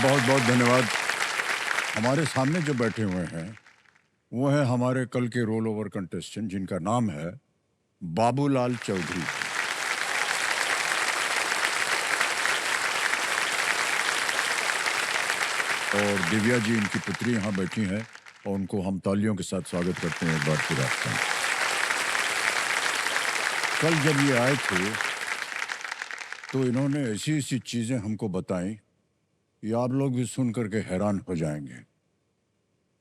बहुत बहुत धन्यवाद। हमारे सामने जो बैठे हुए हैं वो है हमारे कल के रोल ओवर कंटेस्टेंट जिनका नाम है बाबूलाल चौधरी। और दिव्या जी इनकी पुत्री यहाँ बैठी हैं और उनको हम तालियों के साथ स्वागत करते हैं एक बार फिर आपका। कल जब ये आए थे तो इन्होंने ऐसी ऐसी चीजें हमको बताई, ये आप लोग भी सुन करके हैरान हो जाएंगे।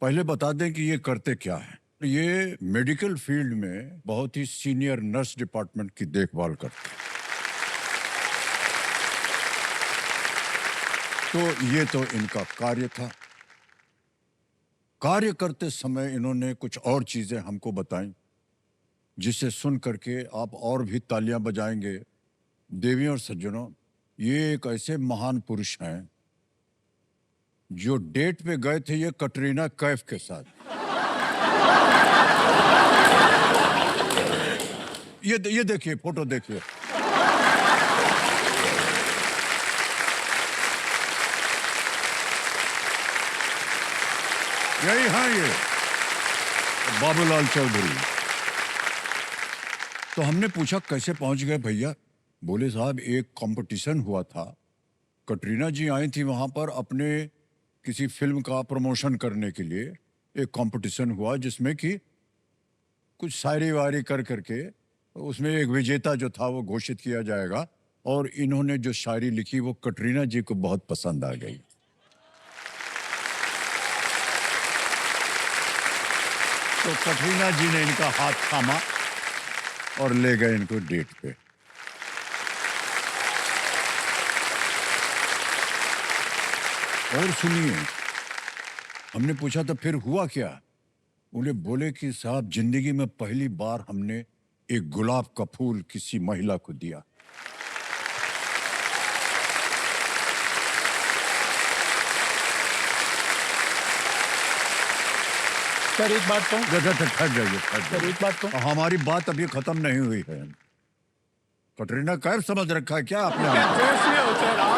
पहले बता दें कि ये करते क्या है। ये मेडिकल फील्ड में बहुत ही सीनियर नर्स डिपार्टमेंट की देखभाल करते हैं। तो ये तो इनका कार्य था। कार्य करते समय इन्होंने कुछ और चीजें हमको बताई जिसे सुन करके आप और भी तालियां बजाएंगे। देवियों और सज्जनों, ये एक ऐसे महान पुरुष हैं जो डेट पे गए थे ये कटरीना कैफ के साथ। ये देखिए, फोटो देखिए। यही हाँ, ये बाबूलाल चौधरी। तो हमने पूछा कैसे पहुंच गए भैया। बोले साहब एक कंपटीशन हुआ था, कटरीना जी आई थी वहां पर अपने किसी फिल्म का प्रमोशन करने के लिए। एक कंपटीशन हुआ जिसमें कि कुछ शायरी वायरी कर करके उसमें एक विजेता जो था वो घोषित किया जाएगा। और इन्होंने जो शायरी लिखी वो कटरीना जी को बहुत पसंद आ गई। तो कटरीना जी ने इनका हाथ थामा और ले गए इनको डेट पे। और सुनिए, हमने पूछा तो फिर हुआ क्या। उन्हें बोले कि साहब जिंदगी में पहली बार हमने एक गुलाब का फूल किसी महिला को दिया। सर एक बात कहूं? ठहर जाइए, सर एक बात कहूं? हमारी बात अभी खत्म नहीं हुई है। कटरीना कैफ समझ रखा है क्या आपने? जोश में हो सर आप।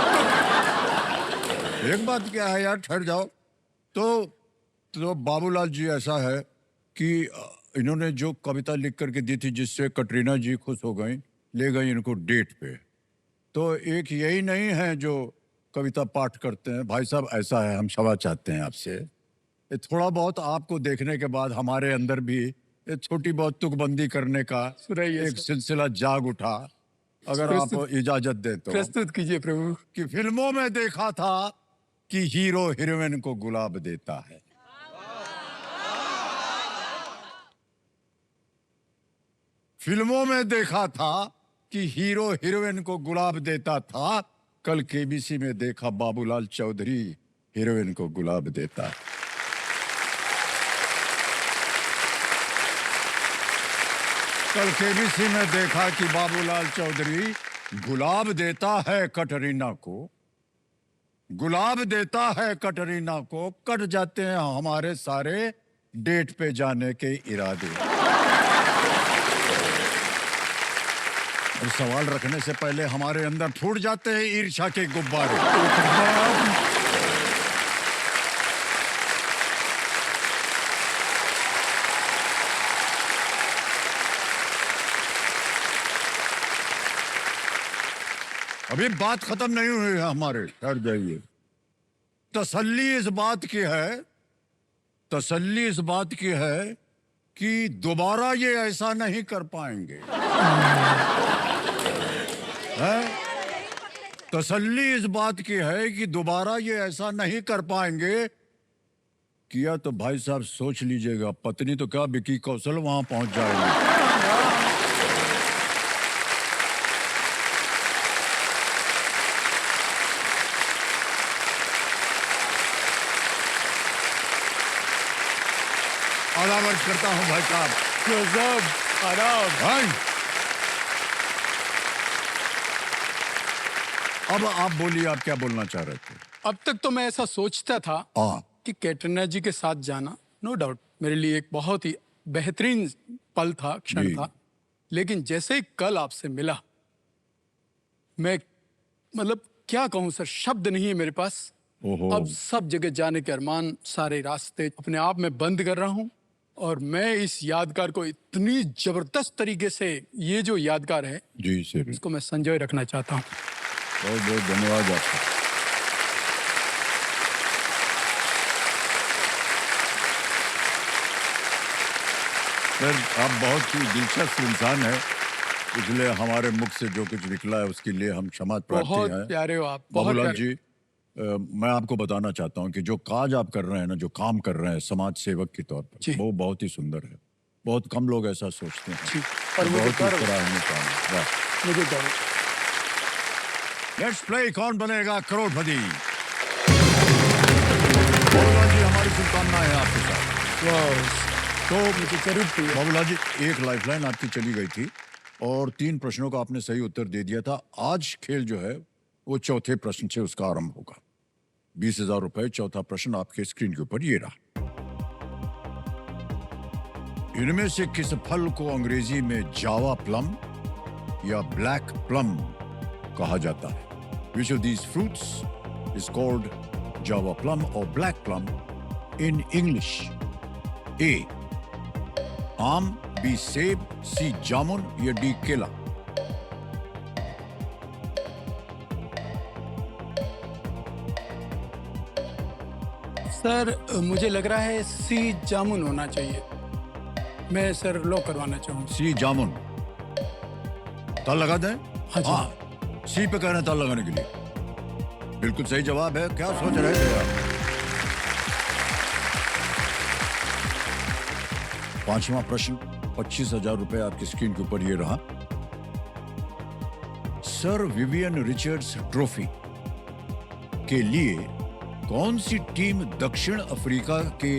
एक बात क्या है यार, ठहर जाओ। तो बाबूलाल जी ऐसा है कि इन्होंने जो कविता लिख करके दी थी जिससे कटरीना जी खुश हो गई, ले गई इनको डेट पे। तो एक यही नहीं है जो कविता पाठ करते हैं। भाई साहब ऐसा है, हम क्षमा चाहते हैं आपसे। ये थोड़ा बहुत आपको देखने के बाद हमारे अंदर भी ये छोटी बहुत तुकबंदी करने का एक सिलसिला जाग उठा। अगर आप इजाजत दें तो प्रस्तुत कीजिए प्रभु। कि फिल्मों में देखा था कि हीरो हीरोइन को गुलाब देता है। फिल्मों में देखा था कि हीरो हीरोइन को गुलाब देता था। कल केबीसी में देखा बाबूलाल चौधरी हीरोइन को गुलाब देता है। कल केबीसी में देखा कि बाबूलाल चौधरी गुलाब देता है कटरीना को, गुलाब देता है कटरीना को। कट जाते हैं हमारे सारे डेट पे जाने के इरादे। और सवाल रखने से पहले हमारे अंदर फूट जाते हैं ईर्ष्या के गुब्बारे। अभी बात खत्म नहीं हुई है हमारे, ठहर जाइए। तसल्ली इस बात की है, तसल्ली इस बात की है कि दोबारा ये ऐसा नहीं कर पाएंगे। है? तसल्ली इस बात की है कि दोबारा ये ऐसा नहीं कर पाएंगे। किया तो भाई साहब सोच लीजिएगा, पत्नी तो क्या विकी कौशल वहां पहुंच जाएगी। आदावर्ज करता हूं भाई साहब। भाई अब आप बोलिए, आप क्या बोलना चाह रहे थे? अब तक तो मैं ऐसा सोचता था कि कैटरीना जी के साथ जाना नो डाउट मेरे लिए एक बहुत ही बेहतरीन पल था, क्षण था। लेकिन जैसे ही कल आपसे मिला, मैं मतलब क्या कहूं सर, शब्द नहीं है मेरे पास। ओहो। अब सब जगह जाने के अरमान, सारे रास्ते अपने आप में बंद कर रहा हूँ। और मैं इस यादगार को इतनी जबरदस्त तरीके से, ये जो यादगार है जी सर, इसको मैं संजोए रखना चाहता हूँ। बहुत बहुत धन्यवाद आपका। सर, आप बहुत ही दिलचस्प इंसान है, इसलिए हमारे मुख से जो कुछ निकला है उसके लिए हम क्षमा प्रार्थी बहुत हैं। प्यारे हो आप, बहुत बाबूलाल प्यारे। जी, मैं आपको बताना चाहता हूँ कि जो काज आप कर रहे हैं ना, जो काम कर रहे हैं समाज सेवक के तौर जी। पर, वो बहुत ही सुंदर है। बहुत कम लोग ऐसा सोचते हैं। जी, और मुझे बहुत ही गर्व है। सराहनीय काम है। वाह। मुझे गर्व है। लेट्स प्ले कौन बनेगा करोड़पति। बाबूलाल जी, हमारी शुभकामनाएं हैं आपके साथ। तो मुझे जरूर चाहिए। बाबूलाल जी, एक लाइफलाइन आपकी चली गई थी और 3 प्रश्नों का आपने सही उत्तर दे दिया था। आज खेल जो है वो चौथे प्रश्न से उसका आरंभ होगा। 20,000 रुपए, चौथा प्रश्न आपके स्क्रीन के ऊपर ये रहा। इनमें से किस फल को अंग्रेजी में जावा प्लम या ब्लैक प्लम कहा जाता है? Which of these fruits is called java plum or black plum in English? A. आम, B. सेब, C. जामुन या D. केला? सर, मुझे लग रहा है सी जामुन होना चाहिए। मैं सर लॉक करवाना चाहूँगा। C. जामुन। ताल लगा दें? हाँ जी। हाँ, C पे कह रहे हैं ताल लगाने के लिए। बिल्कुल सही जवाब है। क्या सोच रहे थे आप? 5वां प्रश्न, 25,000 रुपए आपकी स्क्रीन के ऊपर ये रहा। सर विवियन रिचर्ड्स ट्रॉफी के लिए कौन सी टीम दक्षिण अफ्रीका के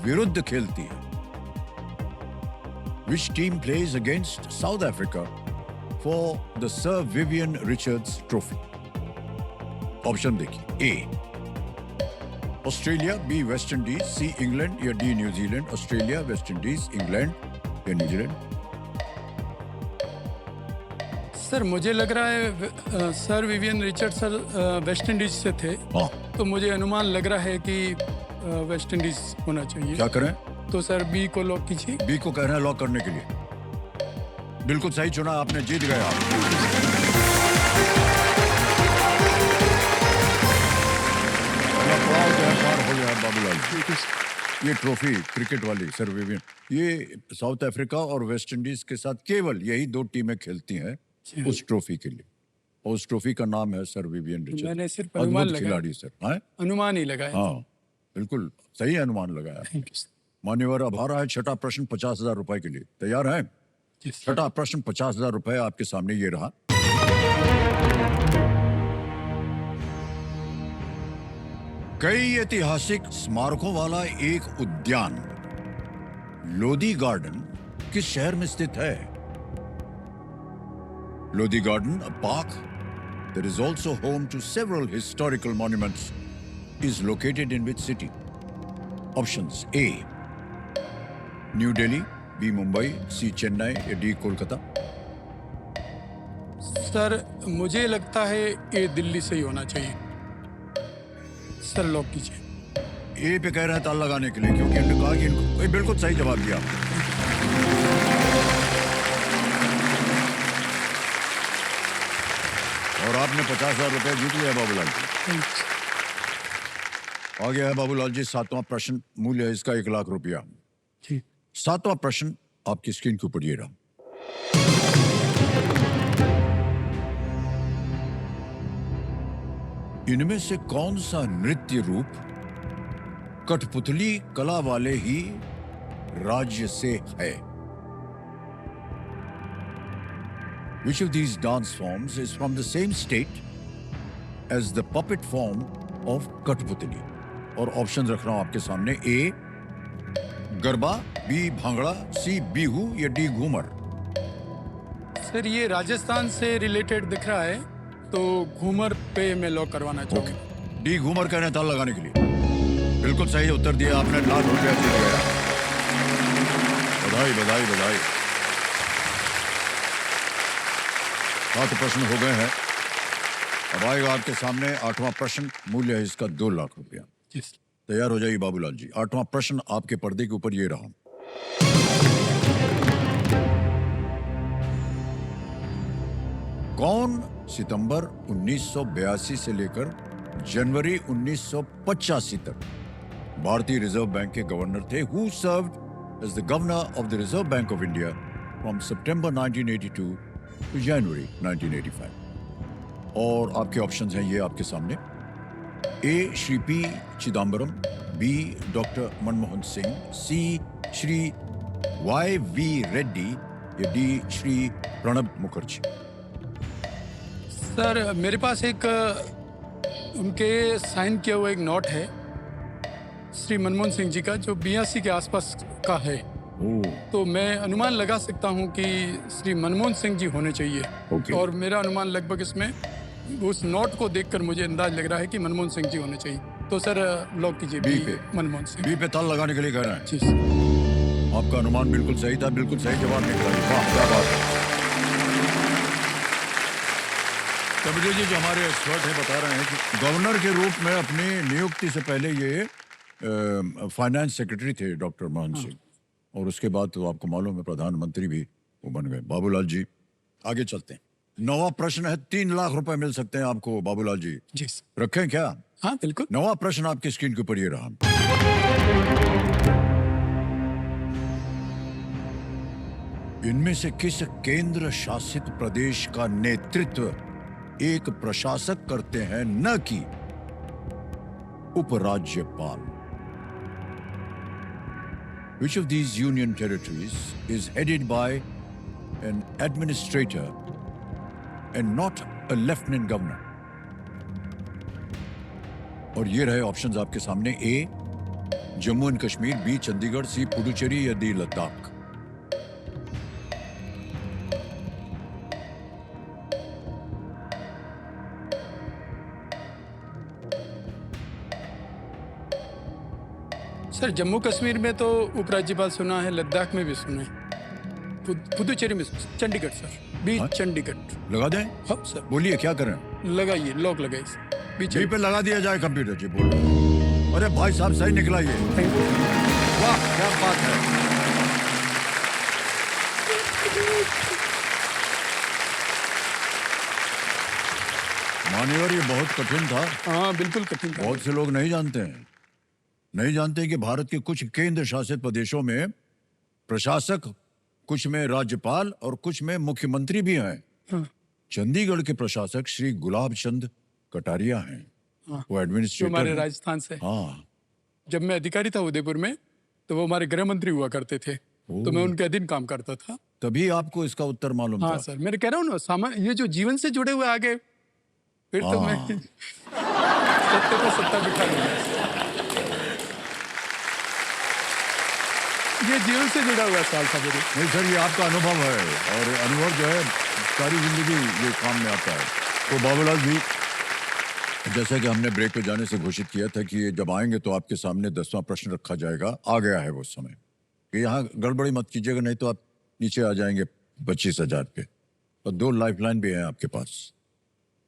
विरुद्ध खेलती है? Which team plays against South Africa for the Sir Vivian Richards Trophy? Option देखिए। A Australia, B West Indies, C England या D New Zealand. Australia, West Indies, England या न्यूजीलैंड? सर मुझे लग रहा है sir Vivian Richard sir West Indies से थे। हाँ, तो मुझे अनुमान लग रहा है कि वेस्ट इंडीज होना चाहिए। क्या करें? तो सर बी को लॉक कीजिए। बी को कह रहे हैं लॉक करने के लिए। बिल्कुल सही चुना आपने, जीत गए आप। हो गया बाबूलाल। ये ट्रॉफी क्रिकेट वाली सर विवियन, ये साउथ अफ्रीका और वेस्ट इंडीज के साथ केवल यही 2 टीमें खेलती हैं उस ट्रॉफी के लिए। और उस ट्रॉफी का नाम है सर विवियन रिचर्ड। मैंने सिर्फ अनुमान अद्भुत लगाया। खिलाड़ी सर। हाँ अनुमान ही लगाया। हाँ, बिल्कुल सही अनुमान लगाया। Thank you sir. मान्यवर, अब आ रहा है छठा प्रश्न 50,000 रुपए के लिए। तैयार हैं? जी सर। छठा प्रश्न 50,000 रुपए आपके सामने ये रहा। कई ऐतिहासिक स्मारकों वाला एक उद्यान लोधी गार्डन किस शहर में स्थित है? Lodhi garden, a park that is also home to several historical monuments, is located in which city? Options: A. New Delhi, B. Mumbai, C. Chennai या D. कोलकाता? सर मुझे लगता है ये दिल्ली से ही होना चाहिए। सर लॉक कीजिए। ए पे कह रहे हैं ताल लगाने के लिए, क्योंकि इन्होंने कहा कि इनको ये बिल्कुल सही जवाब दिया। और आपने 50,000 रुपए जीत लिया Babulal ji. Thank you sir. आ गया है बाबूलाल जी 7वां प्रश्न, मूल्य है इसका 1 लाख रुपया। जी 7वां प्रश्न आपकी स्क्रीन के ऊपर ये रहा। इनमें से कौन सा नृत्य रूप कठपुतली कला वाले ही राज्य से है? Which of these dance forms is from the same state as the puppet form of कठपुतली? और ऑप्शन रख रहा हूं आपके सामने। ए गरबा, बी भांगड़ा, सी बिहू या डी घूमर? सर ये राजस्थान से रिलेटेड दिख रहा है, तो घूमर पे मैं लॉक करवाना चाहूँगा। डी घूमर कहने ताल लगाने के लिए। बिल्कुल सही उत्तर दिया आपने, लाख रुपया जीत गया। बधाई बधाई बधाई। 7 प्रश्न हो गए हैं अब आएगा आपके सामने 8वां प्रश्न, मूल्य है इसका 2 लाख रुपया। जी सर। तैयार हो जाइए बाबूलाल जी। 8वां प्रश्न आपके पर्दे के ऊपर ये रहा। कौन सितंबर 1982 से लेकर जनवरी 1985 तक भारतीय रिजर्व बैंक के गवर्नर थे? Who served as the governor of the Reserve Bank of India from September 1982 to January 1985? और आपके ऑप्शंस हैं ये आपके सामने। A Shri P Chidambaram, B doctor Manmohan Singh, C Shri Y V Reddy या डी श्री प्रणब मुखर्जी। सर मेरे पास एक उनके साइन किया हुआ एक नोट है श्री मनमोहन सिंह जी का, जो 82 के आसपास का है। तो मैं अनुमान लगा सकता हूं कि श्री मनमोहन सिंह जी होने चाहिए। और मेरा अनुमान लगभग इसमें उस नोट को देखकर मुझे अंदाज लग रहा है कि मनमोहन सिंह जी होने चाहिए। तो सर लॉक कीजिए बी पे, मनमोहन सिंह। बी पे ताल लगाने के लिए कह रहे हैं? जी सर। आपका अनुमान बिल्कुल सही था, बिल्कुल सही जवाब निकला। वाह क्या बात है। कबीर जी जो हमारे एक्सपर्ट हैं बता रहे हैं कि गवर्नर के रूप में अपनी नियुक्ति से पहले ये फाइनेंस सेक्रेटरी थे डॉक्टर मनमोहन सिंह, और उसके बाद तो आपको मालूम है प्रधानमंत्री भी वो बन गए। बाबूलाल जी आगे चलते हैं। 9वां प्रश्न है, 3 लाख रुपए मिल सकते हैं आपको बाबूलाल जी। जी सर। रखें क्या? हाँ बिल्कुल। 9वां प्रश्न आपकी स्क्रीन के ऊपर ये रहा। इनमें से किस केंद्र शासित प्रदेश का नेतृत्व एक प्रशासक करते हैं, न कि उपराज्यपाल? Which of these union territories is headed by an administrator and not a lieutenant governor? और ये रहे ऑप्शंस आपके सामने। ए जम्मू एंड कश्मीर, बी चंडीगढ़, सी पुडुचेरी या डी लद्दाख। सर जम्मू कश्मीर में तो उपराज्यपाल सुना है, लद्दाख में भी सुना है, पुदुचेरी में, चंडीगढ़ सर, बी चंडीगढ़। लगा दें? हाँ सर। बोलिए क्या करें? लगाइए, लॉक लगाइए सर। बी पे लगा दिया जाए। कंप्यूटर जी बोल रहे हैं। अरे भाई साहब सही निकला ये। वाह क्या बात है। मान्यवर ये बहुत कठिन था। हाँ बिल्कुल कठिन था। बहुत से लोग नहीं जानते कि भारत के कुछ केंद्र शासित प्रदेशों में प्रशासक, कुछ में राज्यपाल और कुछ में मुख्यमंत्री भी हैं। हाँ। चंडीगढ़ के प्रशासक श्री गुलाब चंद कटारिया हैं। हाँ। वो एडमिनिस्ट्रेटर हमारे राजस्थान से। हाँ। जब मैं अधिकारी था उदयपुर में, तो वो हमारे गृह मंत्री हुआ करते थे, तो मैं उनके अधीन काम करता था। तभी आपको इसका उत्तर मालूम था? हाँ सर, मैं कह रहा हूँ ना, सामान्य ये जो जीवन से जुड़े हुए आगे, फिर तो मैं सत्य को सत्ता बिठा दूंगा। ये जीवन से जुड़ा हुआ सवाल था मेरे। नहीं सर, ये आपका अनुभव है, और अनुभव जो है सारी जिंदगी ये काम में आता है। तो बाबूलाल जी, जैसा कि हमने ब्रेक पे जाने से घोषित किया था कि ये जब आएंगे तो आपके सामने 10वां प्रश्न रखा जाएगा। आ गया है वो समय कि यहाँ गड़बड़ी मत कीजिएगा, नहीं तो आप नीचे आ जाएंगे 25,000 पे। और 2 लाइफलाइन भी हैं आपके पास।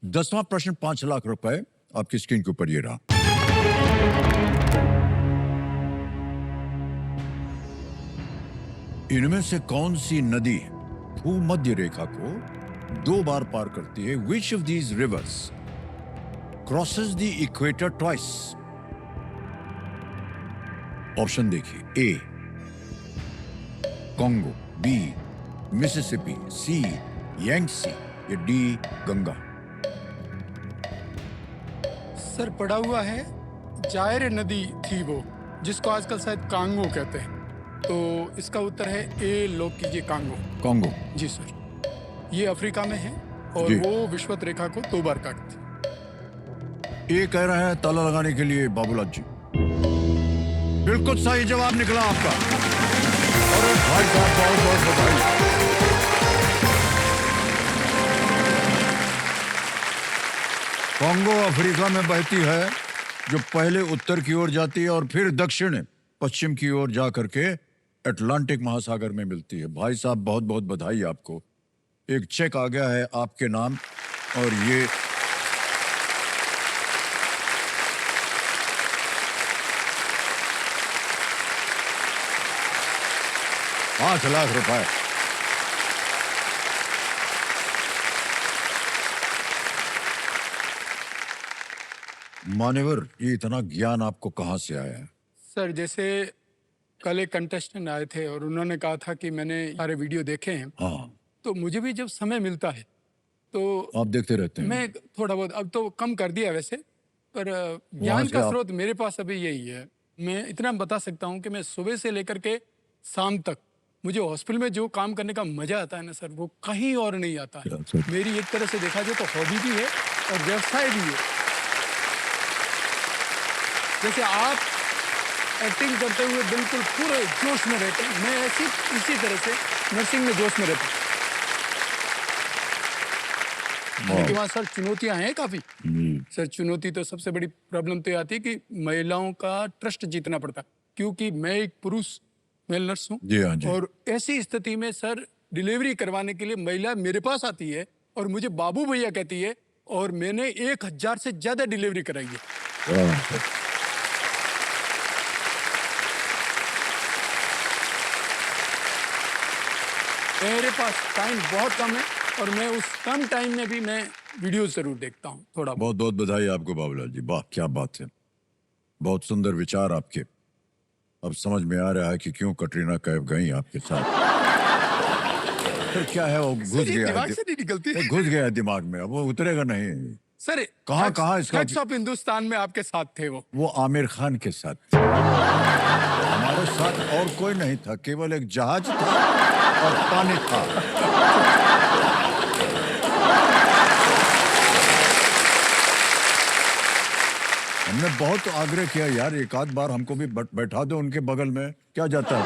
10वां प्रश्न 5 लाख रुपए आपकी स्क्रीन के ऊपर ये रहा। इनमें से कौन सी नदी भूमध्य रेखा को 2 बार पार करती है? Which of these rivers crosses the equator twice? Option देखिए। ए कॉन्गो, बी मिसिसिपी, सी यांगसी या डी गंगा। सर पड़ा हुआ है, जायर नदी थी वो, जिसको आजकल शायद कांगो कहते हैं, तो इसका उत्तर है ए, लॉक कीजिए कांगो। कांगो? जी सर। ये अफ्रीका में है और वो विषुवत रेखा को 2 बार काटती है। ये कह रहे हैं ताला लगाने के लिए बाबूलाल जी। बिल्कुल सही जवाब निकला आपका। अरे भाई साहब बहुत बहुत बधाई। कांगो अफ्रीका में बहती है, जो पहले उत्तर की ओर जाती है और फिर दक्षिण पश्चिम की ओर जा करके अटलांटिक महासागर में मिलती है। भाई साहब बहुत बहुत बधाई आपको। एक चेक आ गया है आपके नाम, और ये 5 लाख रुपए। मान्यवर, ये इतना ज्ञान आपको कहाँ से आया है? सर जैसे कल एक कंटेस्टेंट आए थे और उन्होंने कहा था कि मैंने सारे वीडियो देखे हैं, हाँ, तो मुझे भी जब समय मिलता है तो आप देखते रहते हैं। मैं थोड़ा बहुत, अब तो कम कर दिया वैसे, पर वहाँ ज्ञान से का आप- स्रोत मेरे पास अभी यही है। मैं इतना बता सकता हूँ कि मैं सुबह से लेकर के शाम तक मुझे हॉस्पिटल में जो काम करने का मजा आता है ना सर, वो कहीं और नहीं आता है। अच्छा। मेरी एक तरह से देखा जाए तो हॉबी भी है और व्यवसाय भी है। जैसे आप एक्टिंग करते हुए बिल्कुल पूरे जोश में रहते हैं, मैं ऐसी इसी तरह से नर्सिंग में जोश में रहता हूँ। हालांकि वहाँ सर चुनौतियां हैं काफी। सर चुनौती तो सबसे बड़ी प्रॉब्लम तो ये आती है कि महिलाओं का ट्रस्ट जीतना पड़ता है, क्योंकि मैं एक पुरुष मेल नर्स हूँ। जी हाँ जी। और ऐसी स्थिति में सर डिलीवरी करवाने के लिए महिला मेरे पास आती है और मुझे बाबू भैया कहती है, और मैंने 1000 से ज्यादा डिलीवरी कराई है। मेरे पास टाइम बहुत कम है और मैं उस कम टाइम में भी मैं वीडियो जरूर देखता हूँ थोड़ा बहुत। बहुत बहुत बधाई आपको बाबूलाल जी, वाह क्या बात है, बहुत सुंदर विचार आपके। अब समझ में आ रहा है कि क्यों कटरीना कैफ गई आपके साथ। फिर क्या है, वो घुस सर ये गया है दिमाग से नहीं निकलती वो घुस गया है दिमाग में, अब वो उतरेगा नहीं। सर। कहाँ इसका- फैक्ट्स ऑफ हिंदुस्तान में आपके साथ थे वो आमिर खान के साथ थे। हमारे साथ और कोई नहीं था, केवल एक जहाज था और पानी था। हमने बहुत आग्रह किया, यार एक आध बार हमको भी बैठा दो उनके बगल में, क्या जाता है।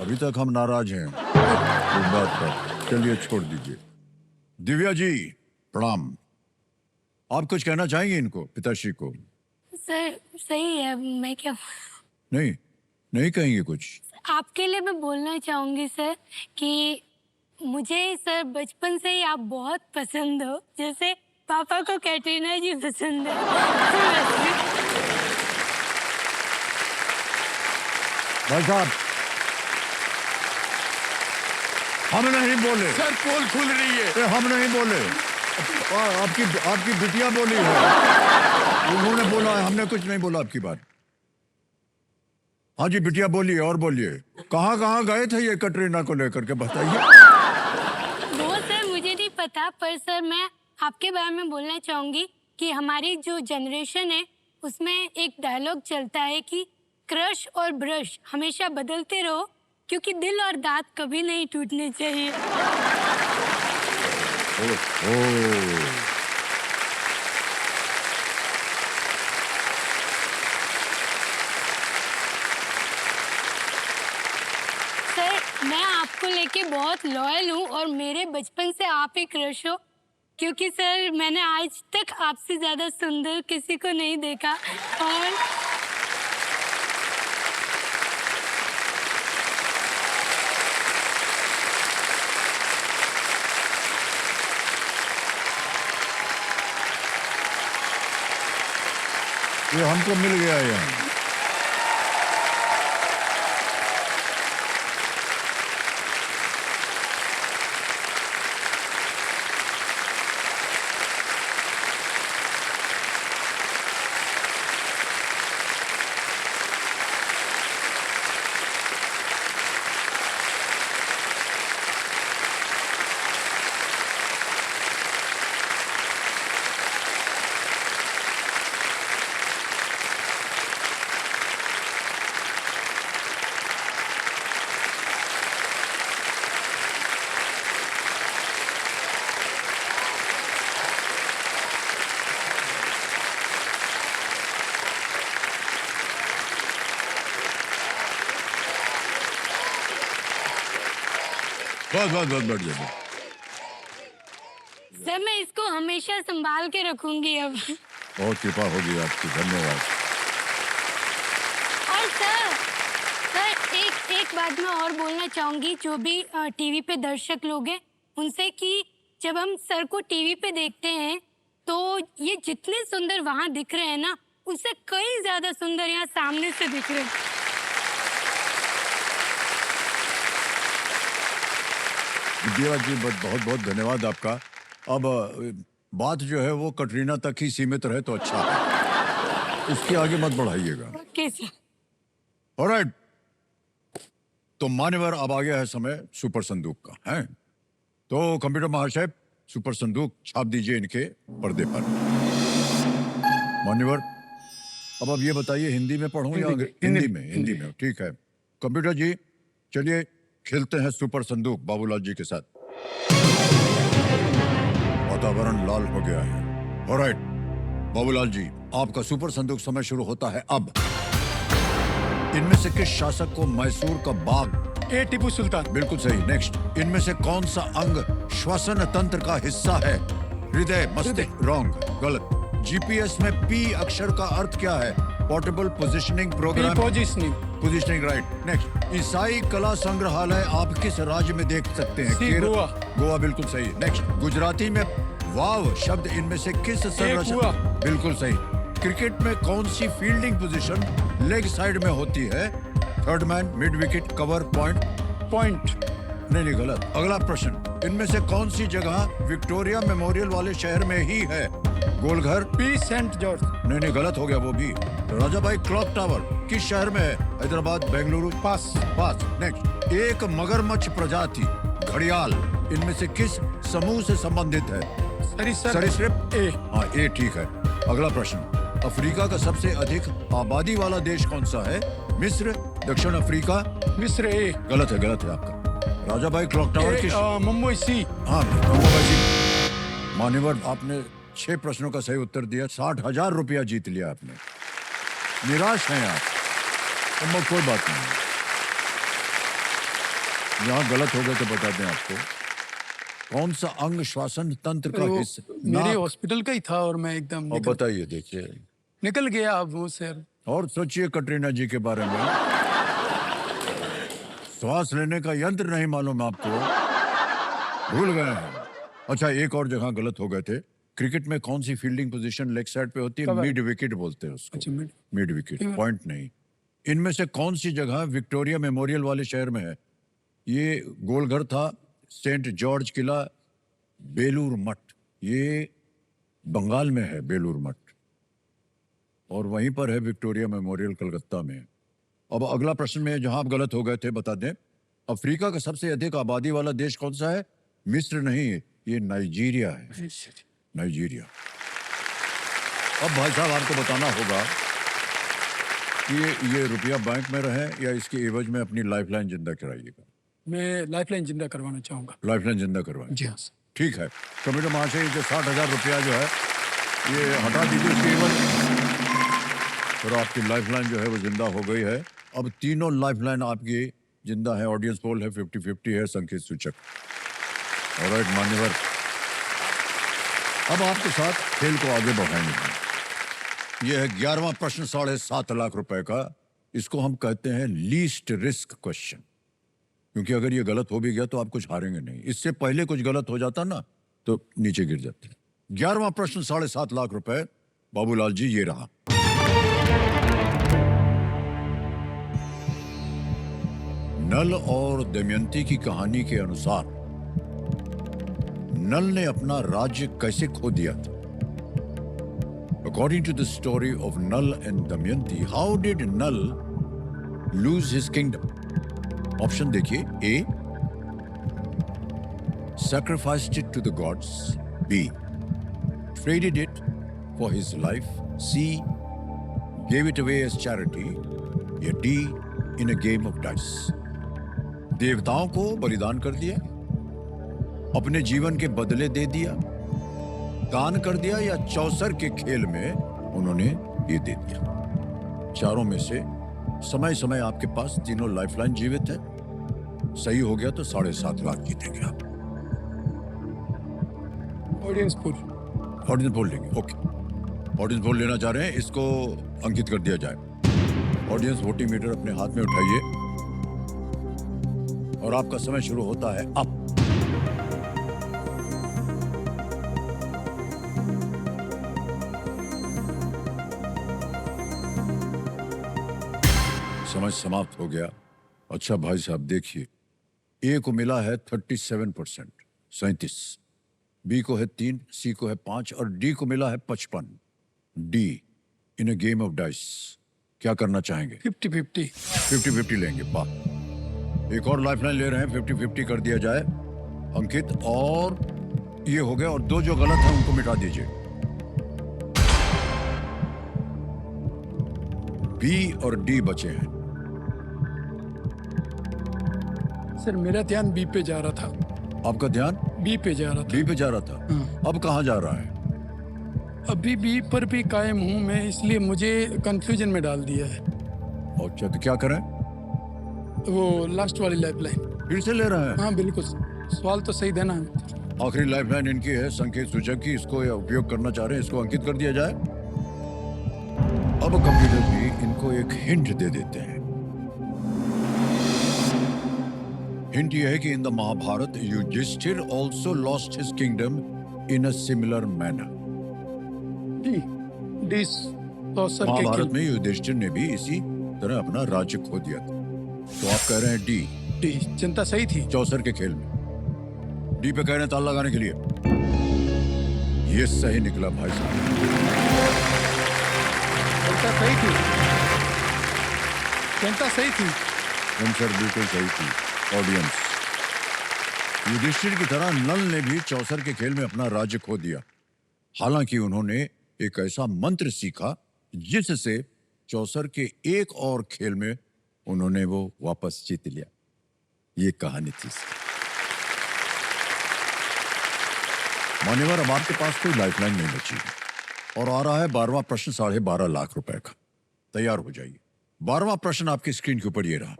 अभी तक हम नाराज हैं इस बात पर। चलिए छोड़ दीजिए। दिव्या जी प्रणाम। आप कुछ कहना चाहेंगे इनको, पिताश्री को? सर सही है, मैं क्या नहीं, नहीं कहेंगे कुछ? आपके लिए मैं बोलना चाहूंगी सर कि मुझे सर बचपन से ही आप बहुत पसंद हो, जैसे पापा को कैटरीना जी पसंद है। भाई साहब, हम नहीं बोले सर पोल खुल रही है। हम नहीं बोले, आपकी बिटिया बोली है, उन्होंने बोला है, हमने कुछ नहीं बोला आपकी बात। हाँ जी बिटिया बोलिए, और बोलिए, कहाँ कहाँ गए थे ये कटरीना को लेकर के, बताइए। वो सर मुझे नहीं पता, पर सर मैं आपके बारे में बोलना चाहूंगी कि हमारी जो जनरेशन है उसमें एक डायलॉग चलता है कि क्रश और ब्रश हमेशा बदलते रहो, क्योंकि दिल और दांत कभी नहीं टूटने चाहिए। ओह, सर मैं आपको लेके बहुत लॉयल हूँ और मेरे बचपन से आप ही क्रश हो, क्योंकि सर मैंने आज तक आपसे ज्यादा सुंदर किसी को नहीं देखा। और ये हमको मिल गया यहाँ। बस बस बस बैठ जाइए। सर मैं इसको हमेशा संभाल के रखूंगी अब। बहुत कृपा होगी आपकी, धन्यवाद। और सर एक बात मैं और बोलना चाहूंगी, जो भी टीवी पे दर्शक लोग हैं उनसे, कि जब हम सर को टीवी पे देखते हैं तो ये जितने सुंदर वहां दिख रहे हैं ना, उससे कई ज्यादा सुंदर यहाँ सामने से दिख रहे हैं। देवा जी बहुत बहुत धन्यवाद आपका। अब बात जो है वो कटरीना तक ही सीमित रहे तो अच्छा है, उसके आगे मत बढ़ाइएगा। Okay sir. ऑलराइट, तो मान्यवर अब आ गया है समय सुपर संदूक का है। तो कंप्यूटर महाशय सुपर संदूक छाप दीजिए इनके पर्दे पर। मान्यवर अब ये बताइए हिंदी में पढ़ूं या हिंदी में ठीक है। कंप्यूटर जी चलिए खेलते हैं सुपर संदूक बाबूलाल जी के साथ। वातावरण लाल हो गया है। ऑलराइट बाबूलाल जी, आपका सुपर संदूक समय शुरू होता है अब। इनमें से किस शासक को मैसूर का बाग? ए टीपू सुल्तान। बिल्कुल सही। नेक्स्ट, इनमें से कौन सा अंग श्वसन तंत्र का हिस्सा है? हृदय, मस्तिष्क। रॉन्ग, गलत। जीपीएस में पी अक्षर का अर्थ क्या है? Portable positioning program. Positioning. Positioning, right. Next, ईसाई कला संग्रहालय आप किस राज्य में देख सकते हैं? गोवा। गोवा बिल्कुल सही। नेक्स्ट, गुजराती में वाव शब्द इनमें से किस संरचना? बिल्कुल सही। क्रिकेट में कौन सी फील्डिंग पोजीशन लेग साइड में होती है? Third man, mid wicket, cover, point. नहीं, गलत। अगला प्रश्न, इनमें से कौन सी जगह विक्टोरिया मेमोरियल वाले शहर में ही है? Golghar, P saint George. नहीं, गलत हो गया वो भी। राजा भाई क्लॉक टावर किस शहर में है? हैदराबाद, बेंगलुरु। पास। नेक्स्ट, एक मगरमच्छ प्रजाति घड़ियाल इनमें से किस समूह से संबंधित है? सरीसृप। ए। हाँ, ए ठीक है। अगला प्रश्न, अफ्रीका का सबसे अधिक आबादी वाला देश कौन सा है? मिस्र, दक्षिण अफ्रीका। मिस्र। ए। गलत है आपका। राजा भाई क्लॉक टावर की मुंबई सी। हाँ, मुंबई सी। मान्यवर आपने 6 प्रश्नों का सही उत्तर दिया। 60,000 रुपया जीत लिया आपने। निराश हैं आप? तो कोई बात नहीं, यहाँ गलत हो गए तो बता दें आपको। कौन सा अंग श्वसन तंत्र का हिस्सा? मेरे हॉस्पिटल का ही था और मैं एकदम अब बताइए, देखिए निकल गया अब वो सर। और सोचिए कटरीना जी के बारे में। श्वास लेने का यंत्र नहीं मालूम आपको? भूल गए हैं। अच्छा, एक और जगह गलत हो गए थे। क्रिकेट में कौन सी फील्डिंग पोजीशन लेग साइड पे होती है? मिड विकेट बोलते हैं उसको। अच्छा, मिड विकेट, पॉइंट नहीं। इनमें से कौन सी जगह विक्टोरिया मेमोरियल वाले शहर में है? ये गोलघर था, सेंट जॉर्ज किला, बेलूर मठ। ये बंगाल में है बेलूर मठ, और वहीं पर है विक्टोरिया मेमोरियल कलकत्ता में। अब अगला प्रश्न में जहां आप गलत हो गए थे बता दें, अफ्रीका का सबसे अधिक आबादी वाला देश कौन सा है? मिस्र नहीं, ये नाइजीरिया है। नाइजीरिया। अब भाई साहब आपको बताना होगा कि ये रुपया बैंक में रहे या इसके एवज में अपनी लाइफलाइन जिंदा कराइएगा। मैं लाइफलाइन जिंदा करवाना चाहूंगा। लाइफलाइन जिंदा करवाएं? जी हाँ। ठीक है। कंप्यूटर महाशय, ये जो 60,000 रुपया जो है ये हटा दीजिए इसके एवज, और आपकी लाइफलाइन जो है वो जिंदा हो गई है। अब तीनों लाइफलाइन आपकी जिंदा है। ऑडियंस पोल है 50-50 है, संकेत सूचक। ऑलराइट मान्यवर, अब आपके साथ खेल को आगे बढ़ाएंगे। यह है 11वां प्रश्न 7.5 लाख रुपए का। इसको हम कहते हैं लीस्ट रिस्क क्वेश्चन, क्योंकि अगर ये गलत हो भी गया तो आप कुछ हारेंगे नहीं। इससे पहले कुछ गलत हो जाता ना तो नीचे गिर जाते। 11वां प्रश्न 7.5 लाख रुपए। बाबूलाल जी, ये रहा। नल और दमयंती की कहानी के अनुसार नल ने अपना राज्य कैसे खो दिया था? According to the story of Nal and Damayanti, how did Nal lose his kingdom? Option देखिए। A, sacrificed it to the gods. B, traded it for his life. C, gave it away as charity. या D, in a game of dice. देवताओं को बलिदान कर दिया, अपने जीवन के बदले दे दिया, दान कर दिया, या चौसर के खेल में उन्होंने ये दे दिया। चारों में से समय समय आपके पास तीनों लाइफलाइन जीवित है। सही हो गया तो 7.5 लाख जीतेंगे आप। ऑडियंस पोल लेंगे। ओके, ऑडियंस पोल लेना चाह रहे हैं, इसको अंकित कर दिया जाए। ऑडियंस वोटिंग मीटर अपने हाथ में उठाइए और आपका समय शुरू होता है अब। समय समाप्त हो गया। अच्छा भाई साहब देखिए, ए को मिला है 37%, 37, बी को है 3, सी को है 5 और डी को मिला है 55। D in a game of dice क्या करना चाहेंगे? 50-50। 50-50 लेंगे, वाह। एक और लाइफलाइन ले रहे हैं, 50-50 कर दिया जाए अंकित, और ये हो गया। और दो जो गलत है उनको मिटा दीजिए। बी और डी बचे हैं। सर मेरा ध्यान बी पे जा रहा था। आपका ध्यान बी पे जा रहा था। बी पे जा रहा था, हाँ। अब कहाँ जा रहा है? अभी बी पर भी कायम हूँ मैं, इसलिए मुझे कंफ्यूजन में डाल दिया है। अच्छा तो क्या करें? वो लास्ट वाली लाइफलाइन। फिर से ले रहे हैं? हाँ बिल्कुल, सवाल तो सही देना है। आखिरी लाइफलाइन इनकी है संकेत सूचक की, इसको या उपयोग करना चाह रहे हैं, इसको अंकित कर दिया जाए। अब कंप्यूटर भी इनको एक हिंट दे देते हैं। हिंट यह है कि in the Mahabharata Yudhishthira also lost his kingdom in a similar manner. D D तो सर के महाभारत में युधिष्ठिर ने भी इसी तरह अपना राज्य खो दिया था। तो आप कह रहे हैं डी? डी चिंता सही थी। चौसर के खेल में डी पे कह रहे हैं ताला लगाने के लिए। ये सही निकला भाई साहब, चिंता सही थी। चिंता सही थी। आंसर बिल्कुल सही थी। ऑडियंस, युधिष्ठिर की तरह नल ने भी चौसर के खेल में अपना राज्य खो दिया। हालांकि उन्होंने एक ऐसा मंत्र सीखा जिससे चौसर के एक और खेल में उन्होंने वो वापस जीत लिया। ये कहानी थी। मान्यवर, अब आपके पास कोई लाइफलाइन नहीं बची है और आ रहा है 12वां प्रश्न 12.5 लाख रुपए का। तैयार हो जाइए। 12वां प्रश्न आपकी स्क्रीन के ऊपर ये रहा।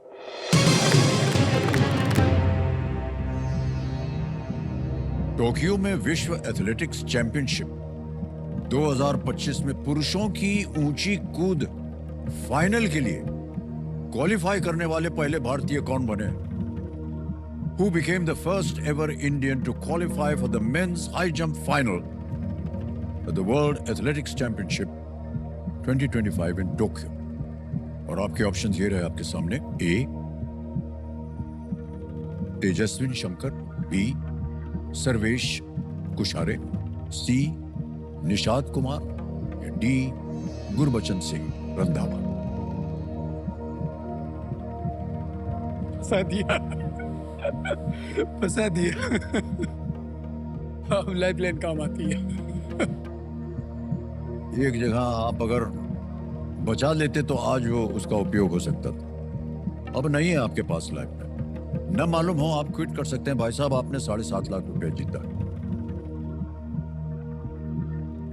टोक्यो में विश्व एथलेटिक्स चैंपियनशिप 2025 में पुरुषों की ऊंची कूद फाइनल के लिए क्वालिफाई करने वाले पहले भारतीय कौन बने? Who became the first ever Indian to qualify for the men's high jump final at the World Athletics Championship 2025 in Tokyo? और आपके ऑप्शन ये रहे आपके सामने। ए तेजस्विन शंकर, बी सर्वेश कुशारे, सी निषाद कुमार, डी गुरबचन सिंह रंधावा। फंसा दिया। फंसा दिया। अब लाइफलाइन काम आती है। एक जगह आप अगर बचा लेते तो आज वो उसका उपयोग हो सकता था। अब नहीं है आपके पास लाइफलाइन। न मालूम हो आप क्विट कर सकते हैं। भाई साहब, आपने 7.5 लाख रुपए जीता।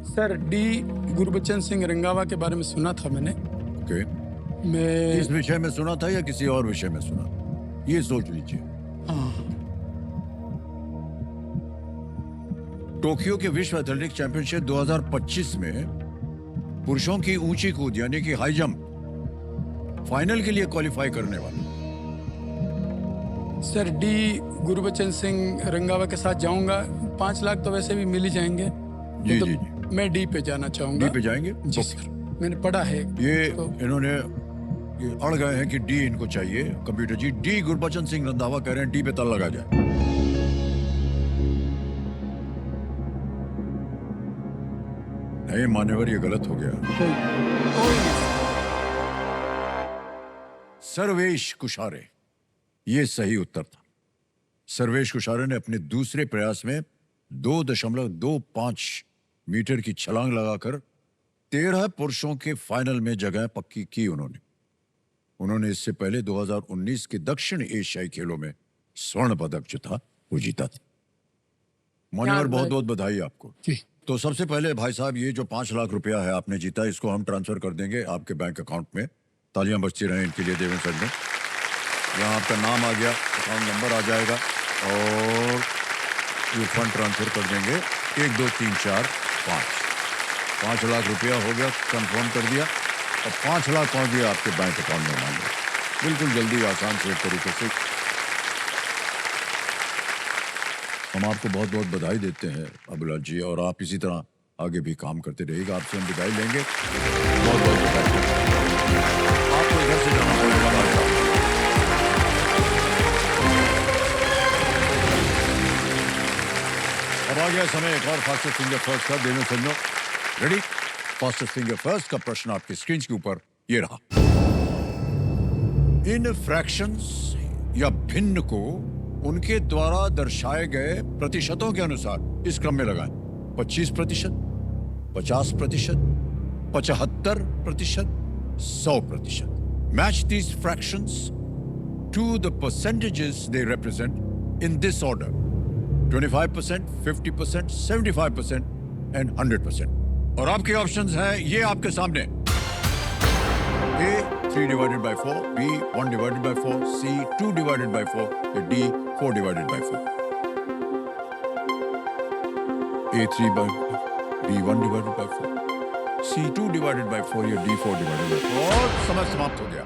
सर डी गुरबचन सिंह रंगावा के बारे में सुना था मैंने। ओके, मैं इस विषय में सुना था या किसी और विषय में सुना? ये सोच लीजिए। हाँ, टोक्यो के विश्व एथलेटिक्स चैंपियनशिप 2025 में पुरुषों की ऊंची कूद यानी कि हाई जंप फाइनल के लिए क्वालिफाई करने वाले। सर डी गुरबचन सिंह रंगावा के साथ जाऊंगा। 5 लाख तो वैसे भी मिल ही जाएंगे। जी तो जी जी। मैं डी पे जाना चाहूंगा। डी पे जाएंगे? जी सर, मैंने पढ़ा है। ये तो इन्होंने ये अड़ गए हैं कि डी इनको चाहिए। कंप्यूटर जी, डी गुरबचन सिंह रंधावा कह रहे हैं डी पे ताला लगा जाए। नहीं मान्यवर, ये गलत हो गया। सर्वेश कुशारे ये सही उत्तर था। सर्वेश कुशारे ने अपने दूसरे प्रयास में 2.25 मीटर की छलांग लगाकर 13 पुरुषों के फाइनल में जगह पक्की की। उन्होंने इससे पहले 2019 के दक्षिण एशियाई खेलों में स्वर्ण पदक जो था वो जीता था। मान्यवर, बहुत बहुत बधाई आपको। जी। तो सबसे पहले भाई साहब, ये जो 5 लाख रुपया है आपने जीता, इसको हम ट्रांसफर कर देंगे आपके बैंक अकाउंट में। तालियां बजती रहें इनके लिए देवेंद्र सर ने। यहाँ आपका नाम आ गया, अकाउंट नंबर आ जाएगा और ये फंड ट्रांसफर कर देंगे। 1 2 3 4 5 5 लाख रुपया हो गया, कंफर्म कर दिया और 5 लाख पहुंच गया आपके बैंक अकाउंट में। मान लो बिल्कुल जल्दी, आसान से तरीके से। हम आपको बहुत बहुत बधाई देते हैं अबुलाल जी, और आप इसी तरह आगे भी काम करते रहिएगा। आपसे हम विदाई लेंगे। बहुत बहुत बधाई। आपको घर से जाना पड़ेगा भाई साहब। गया समय एक और फास्टेस्ट फिंगर फर्स्ट का। देने सुनो, रेडी? फास्टेस्ट फिंगर फर्स्ट का प्रश्न आपकी स्क्रीन के ऊपर ये रहा। इन फ्रैक्शंस या भिन्न को उनके द्वारा दर्शाए गए प्रतिशतों के अनुसार इस क्रम में लगाएं। 25%, 50%, 75%, 100%। Match these fractions to the percentages they represent in this order: 25%, 50%, 75% and 100%। और आपके ऑप्शंस हैं ये आपके सामने। A 3 divided by 4, B 1 divided by 4, C 2 divided by 4, या D 4 divided by 4। A 3 by B 1 divided by 4, C 2 divided by 4, या D 4 divided by 4। और समय समाप्त हो गया।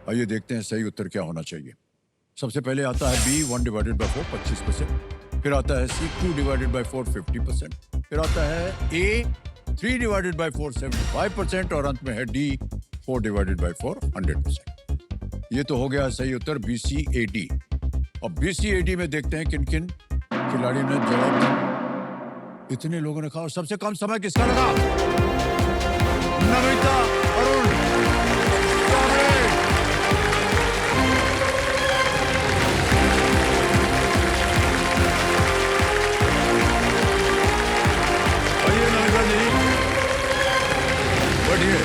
आइए देखते हैं सही उत्तर क्या होना चाहिए। सबसे पहले आता है B 1 divided by 4, 25%। फिर आता है C 2 divided by 4, 50%। फिर आता है A 3 divided by 4, 75%। और अंत में है D 4 divided by 4, 100%। ये तो हो गया सही उत्तर BCAD। अब BCAD में देखते हैं किन किन खिलाड़ियों ने जवाब दिया। इतने लोगों ने कहा। और सबसे कम समय किसका लगा? नमिता अरुण कांबळे। आइए नमिता जी, बढ़िए।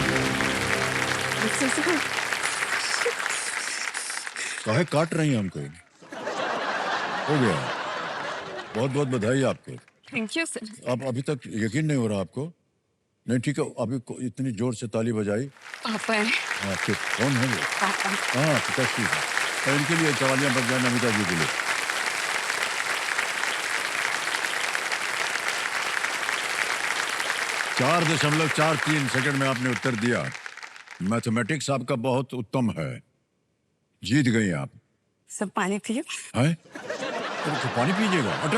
काहे काट रही हैं हमको? हो गया। बहुत बहुत बधाई आपको। Thank you sir. अब अभी तक यकीन नहीं हो रहा आपको? नहीं ठीक है, अभी इतनी जोर से ताली बजाई। पापा है। आपके कौन है वो? पापा। हाँ, पिताश्री है। तो इनके लिए तालियां बज जाए नमिता जी के लिए। चार 4.43 सेकंड में आपने उत्तर दिया। मैथमेटिक्स आपका बहुत उत्तम है। जीत गई आप। सब पानी पियो। हैं? तो पानी पीजिएगा। अट।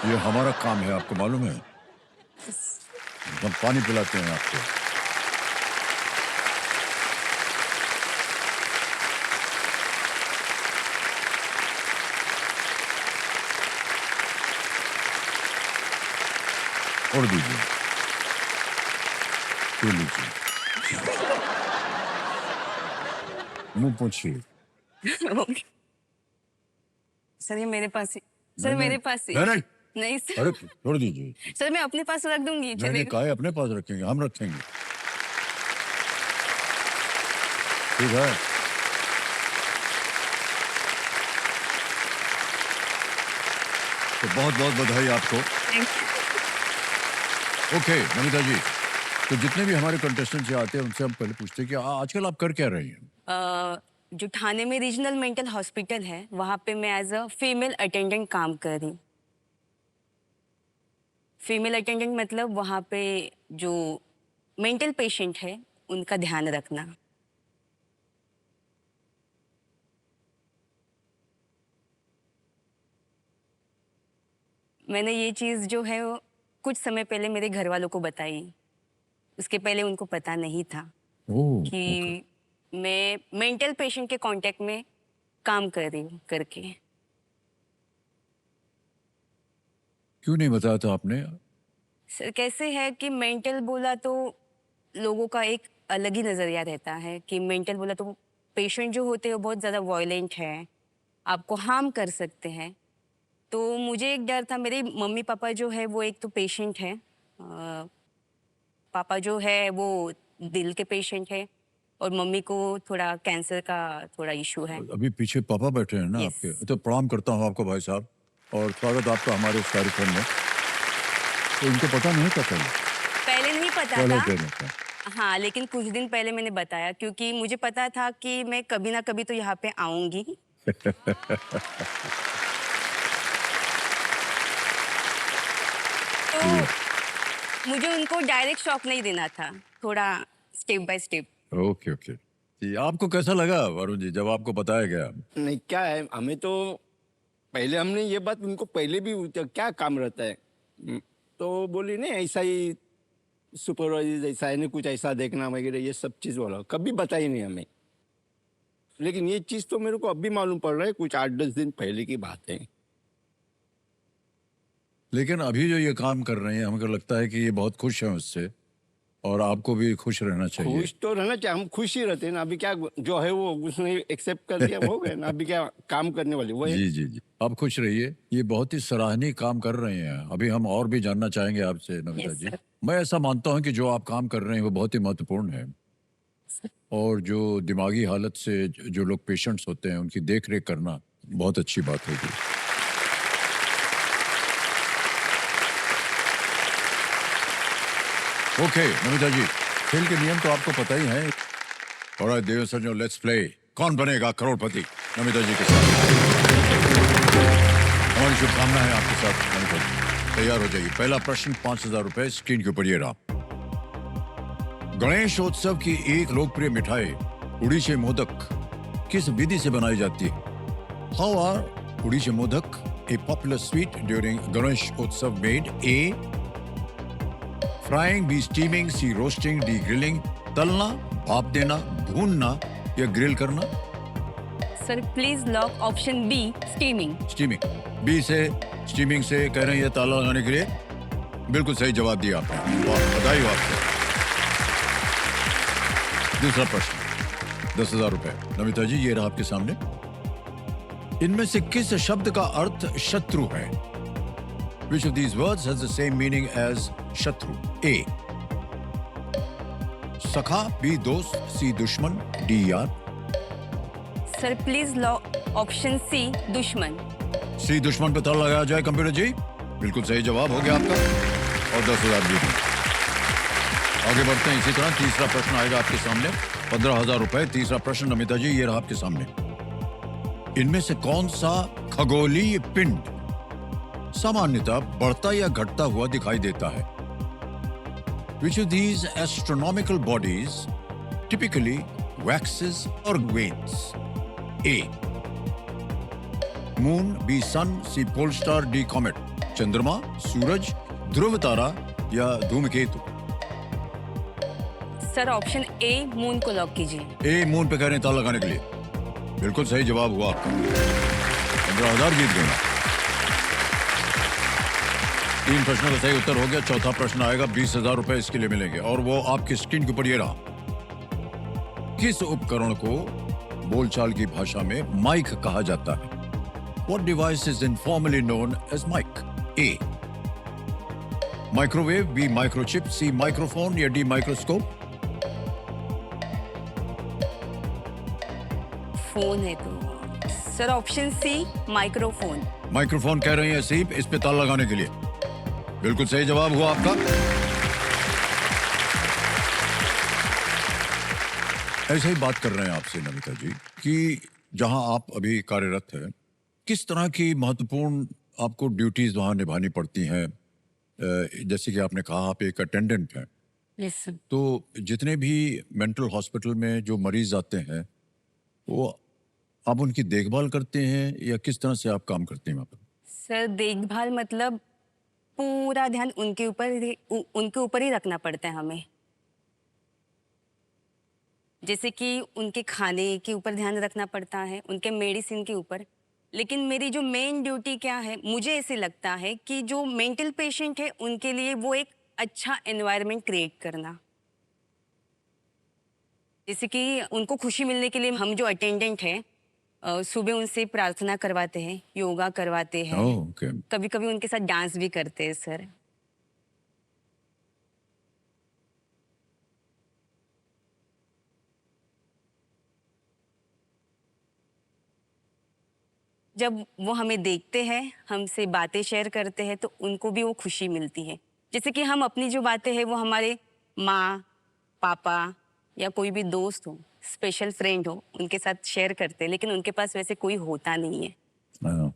ये हमारा काम है, आपको मालूम है। हम पानी पिलाते हैं आपको। छोड़ दीजिए, पी लीजिए। मुंह पोंछिए। सर ये मेरे पास ही। सर मेरे पास ही। नहीं। नहीं सर। अरे छोड़ दीजिए। सर मैं अपने पास रख दूंगी। मैंने चलेगा? कहा है अपने पास रखेंगे, हम रखेंगे। ठीक है। तो बहुत बहुत बधाई आपको। Thank you. ओके नमिता जी, तो जितने भी हमारे कंटेस्टेंट यहाँ आते हैं उनसे हम पहले पूछते हैं कि आजकल आप कर क्या रही हैं? जो ठाणे में रीजनल मेंटल हॉस्पिटल है वहाँ पे मैं एज अ फीमेल अटेंडेंट काम कर रही हूँ। फीमेल अटेंडेंट मतलब वहाँ पे जो मेंटल पेशेंट है उनका ध्यान रखना। मैंने ये चीज़ जो है वो कुछ समय पहले मेरे घर वालों को बताई। उसके पहले उनको पता नहीं था कि मैं मेंटल पेशेंट के कांटेक्ट में काम कर रही हूँ करके। क्यों नहीं बताया था आपने? सर कैसे है कि मेंटल बोला तो लोगों का एक अलग ही नज़रिया रहता है कि मेंटल बोला तो पेशेंट जो होते हैं वो बहुत ज़्यादा वॉयलेंट है, आपको हार्म कर सकते हैं। तो मुझे एक डर था। मेरे मम्मी पापा जो है वो एक तो पेशेंट है। पापा जो है वो दिल के पेशेंट है और मम्मी को थोड़ा कैंसर का थोड़ा इशू है। अभी पीछे पापा बैठे हैं ना Yes. आपके। तो प्रणाम करता हूँ आपको भाई साहब, और स्वागत आपका हमारे इस कार्यक्रम में। तो इनको पता नहीं था पहले? पहले नहीं पता पहले था। नहीं था। हाँ, लेकिन कुछ दिन पहले मैंने बताया क्योंकि मुझे पता था कि मैं कभी ना कभी तो यहाँ पे आऊंगी। तो मुझे उनको डायरेक्ट शॉक नहीं देना था, थोड़ा step by step. Okay okay जी, आपको कैसा लगा वरुण जी जब आपको बताया गया? नहीं क्या है, हमें तो पहले हमने ये बात उनको पहले भी क्या काम रहता है तो बोली नहीं ऐसा ही सुपरवाइजर जैसा है, नहीं कुछ ऐसा देखना वगैरह ये सब चीज़ बोला, कभी बताई नहीं हमें। लेकिन ये चीज़ तो मेरे को अभी मालूम पड़ रहा है, कुछ 8-10 दिन पहले की बात है। लेकिन अभी जो ये काम कर रहे हैं हमको लगता है कि ये बहुत खुश हैं उससे, और आपको भी खुश रहना चाहिए। खुश तो रहना चाहिए, हम खुश ही रहते हैं ना। अभी क्या जो है वो उसने एक्सेप्ट कर लिया, हो गए ना। अभी क्या काम करने वाले वो है। जी जी जी, आप खुश रहिए। ये बहुत ही सराहनीय काम कर रहे हैं। अभी हम और भी जानना चाहेंगे आपसे नमिता Yes, जी। sir. मैं ऐसा मानता हूं कि जो आप काम कर रहे हैं वो बहुत ही महत्वपूर्ण है, और जो दिमागी हालत से जो लोग पेशेंट्स होते हैं उनकी देख रेख करना बहुत अच्छी बात होगी। ओके नमिता जी, खेल के नियम तो आपको पता ही है। और देव सर, लेट्स प्ले कौन बनेगा करोड़पति नमिता जी के साथ। हमारी शुभकामनाएं आपके साथ नमिता जी। तैयार हो जाइए। पहला प्रश्न 5,000 रुपए स्क्रीन के ऊपर ये रहा। गणेशोत्सव की एक लोकप्रिय मिठाई उड़ीसे मोदक किस विधि से बनाई जाती है? हाउ आर उड़ीसे modak a popular sweet during Ganesh Utsav made? A frying, B steaming, C roasting, D grilling. तलना, भाप देना, भूनना या ग्रिल करना? Sir please lock option B, steaming. Steaming. B से स्टीमिंग से कह रहे हैं ये ताला लगाने के लिए। बिल्कुल सही जवाब दिया आपने, वाह, बधाई हो आपको। दूसरा प्रश्न 10,000 रुपए नमिता जी, ये रहा आपके सामने। इनमें से किस शब्द का अर्थ शत्रु है? Which of these words has the same meaning as शत्रु? A सखा, बी दोस्त, सी दुश्मन, डी यार। Sir please lock option C, दुश्मन। सी दुश्मन पे ताला लगाया जाए कंप्यूटर जी। बिल्कुल सही जवाब हो गया आपका, और 10,000 भी। आगे बढ़ते हैं इसी तरह। तीसरा प्रश्न आएगा आपके सामने, 15,000 रुपए। तीसरा प्रश्न नमिता जी, ये रहा आपके सामने। इनमें से कौन सा खगोलीय पिंड सामान्यतः बढ़ता या घटता हुआ दिखाई देता है? Which of these astronomical bodies typically waxes or wanes? A Moon, B Sun, C Pole Star, D Comet। चंद्रमा, सूरज, ध्रुव तारा या धूमकेतु? सर ऑप्शन ए, मून को लॉक कीजिए। ए मून पे कह रहे हैं ताला लगाने के लिए। बिल्कुल सही जवाब हुआ आपका, 15,000 जीत गए। 3 प्रश्नों का सही उत्तर हो गया। चौथा प्रश्न आएगा, 20,000 रुपए इसके लिए मिलेंगे, और वो आपकी स्क्रीन के ऊपर ये रहा। किस उपकरण को बोलचाल की भाषा में माइक कहा जाता है? What device is informally known as mic? A microwave, B microchip, C microphone या डी माइक्रोस्कोप? फोन है तो sir option C, microphone. Microphone कह रहे हैं सीप, इस पे ताला लगाने के लिए। बिल्कुल सही जवाब हुआ आपका। ऐसे ही बात कर रहे हैं आपसे नमिता जी कि जहां आप अभी कार्यरत हैं, किस तरह की महत्वपूर्ण आपको ड्यूटीज वहां निभानी पड़ती हैं? जैसे कि आपने कहा आप एक अटेंडेंट हैं, यस सर। तो जितने भी मेंटल हॉस्पिटल में जो मरीज आते हैं वो आप उनकी देखभाल करते हैं या किस तरह से आप काम करते हैं वहाँ पर? सर देखभाल मतलब पूरा ध्यान उनके ऊपर ही रखना पड़ता है हमें। जैसे कि उनके खाने के ऊपर ध्यान रखना पड़ता है, उनके मेडिसिन के ऊपर। लेकिन मेरी जो मेन ड्यूटी क्या है, मुझे ऐसे लगता है कि जो मेंटल पेशेंट है उनके लिए वो एक अच्छा एनवायरनमेंट क्रिएट करना। जैसे कि उनको खुशी मिलने के लिए हम जो अटेंडेंट हैं सुबह उनसे प्रार्थना करवाते हैं, योगा करवाते हैं, ओह, ओके। कभी कभी उनके साथ डांस भी करते हैं सर। जब वो हमें देखते हैं, हमसे बातें शेयर करते हैं, तो उनको भी वो खुशी मिलती है। जैसे कि हम अपनी जो बातें हैं वो हमारे माँ, पापा या कोई भी दोस्त हो, स्पेशल फ्रेंड हो, उनके साथ शेयर करते हैं, लेकिन उनके पास वैसे कोई होता नहीं है। हाँ।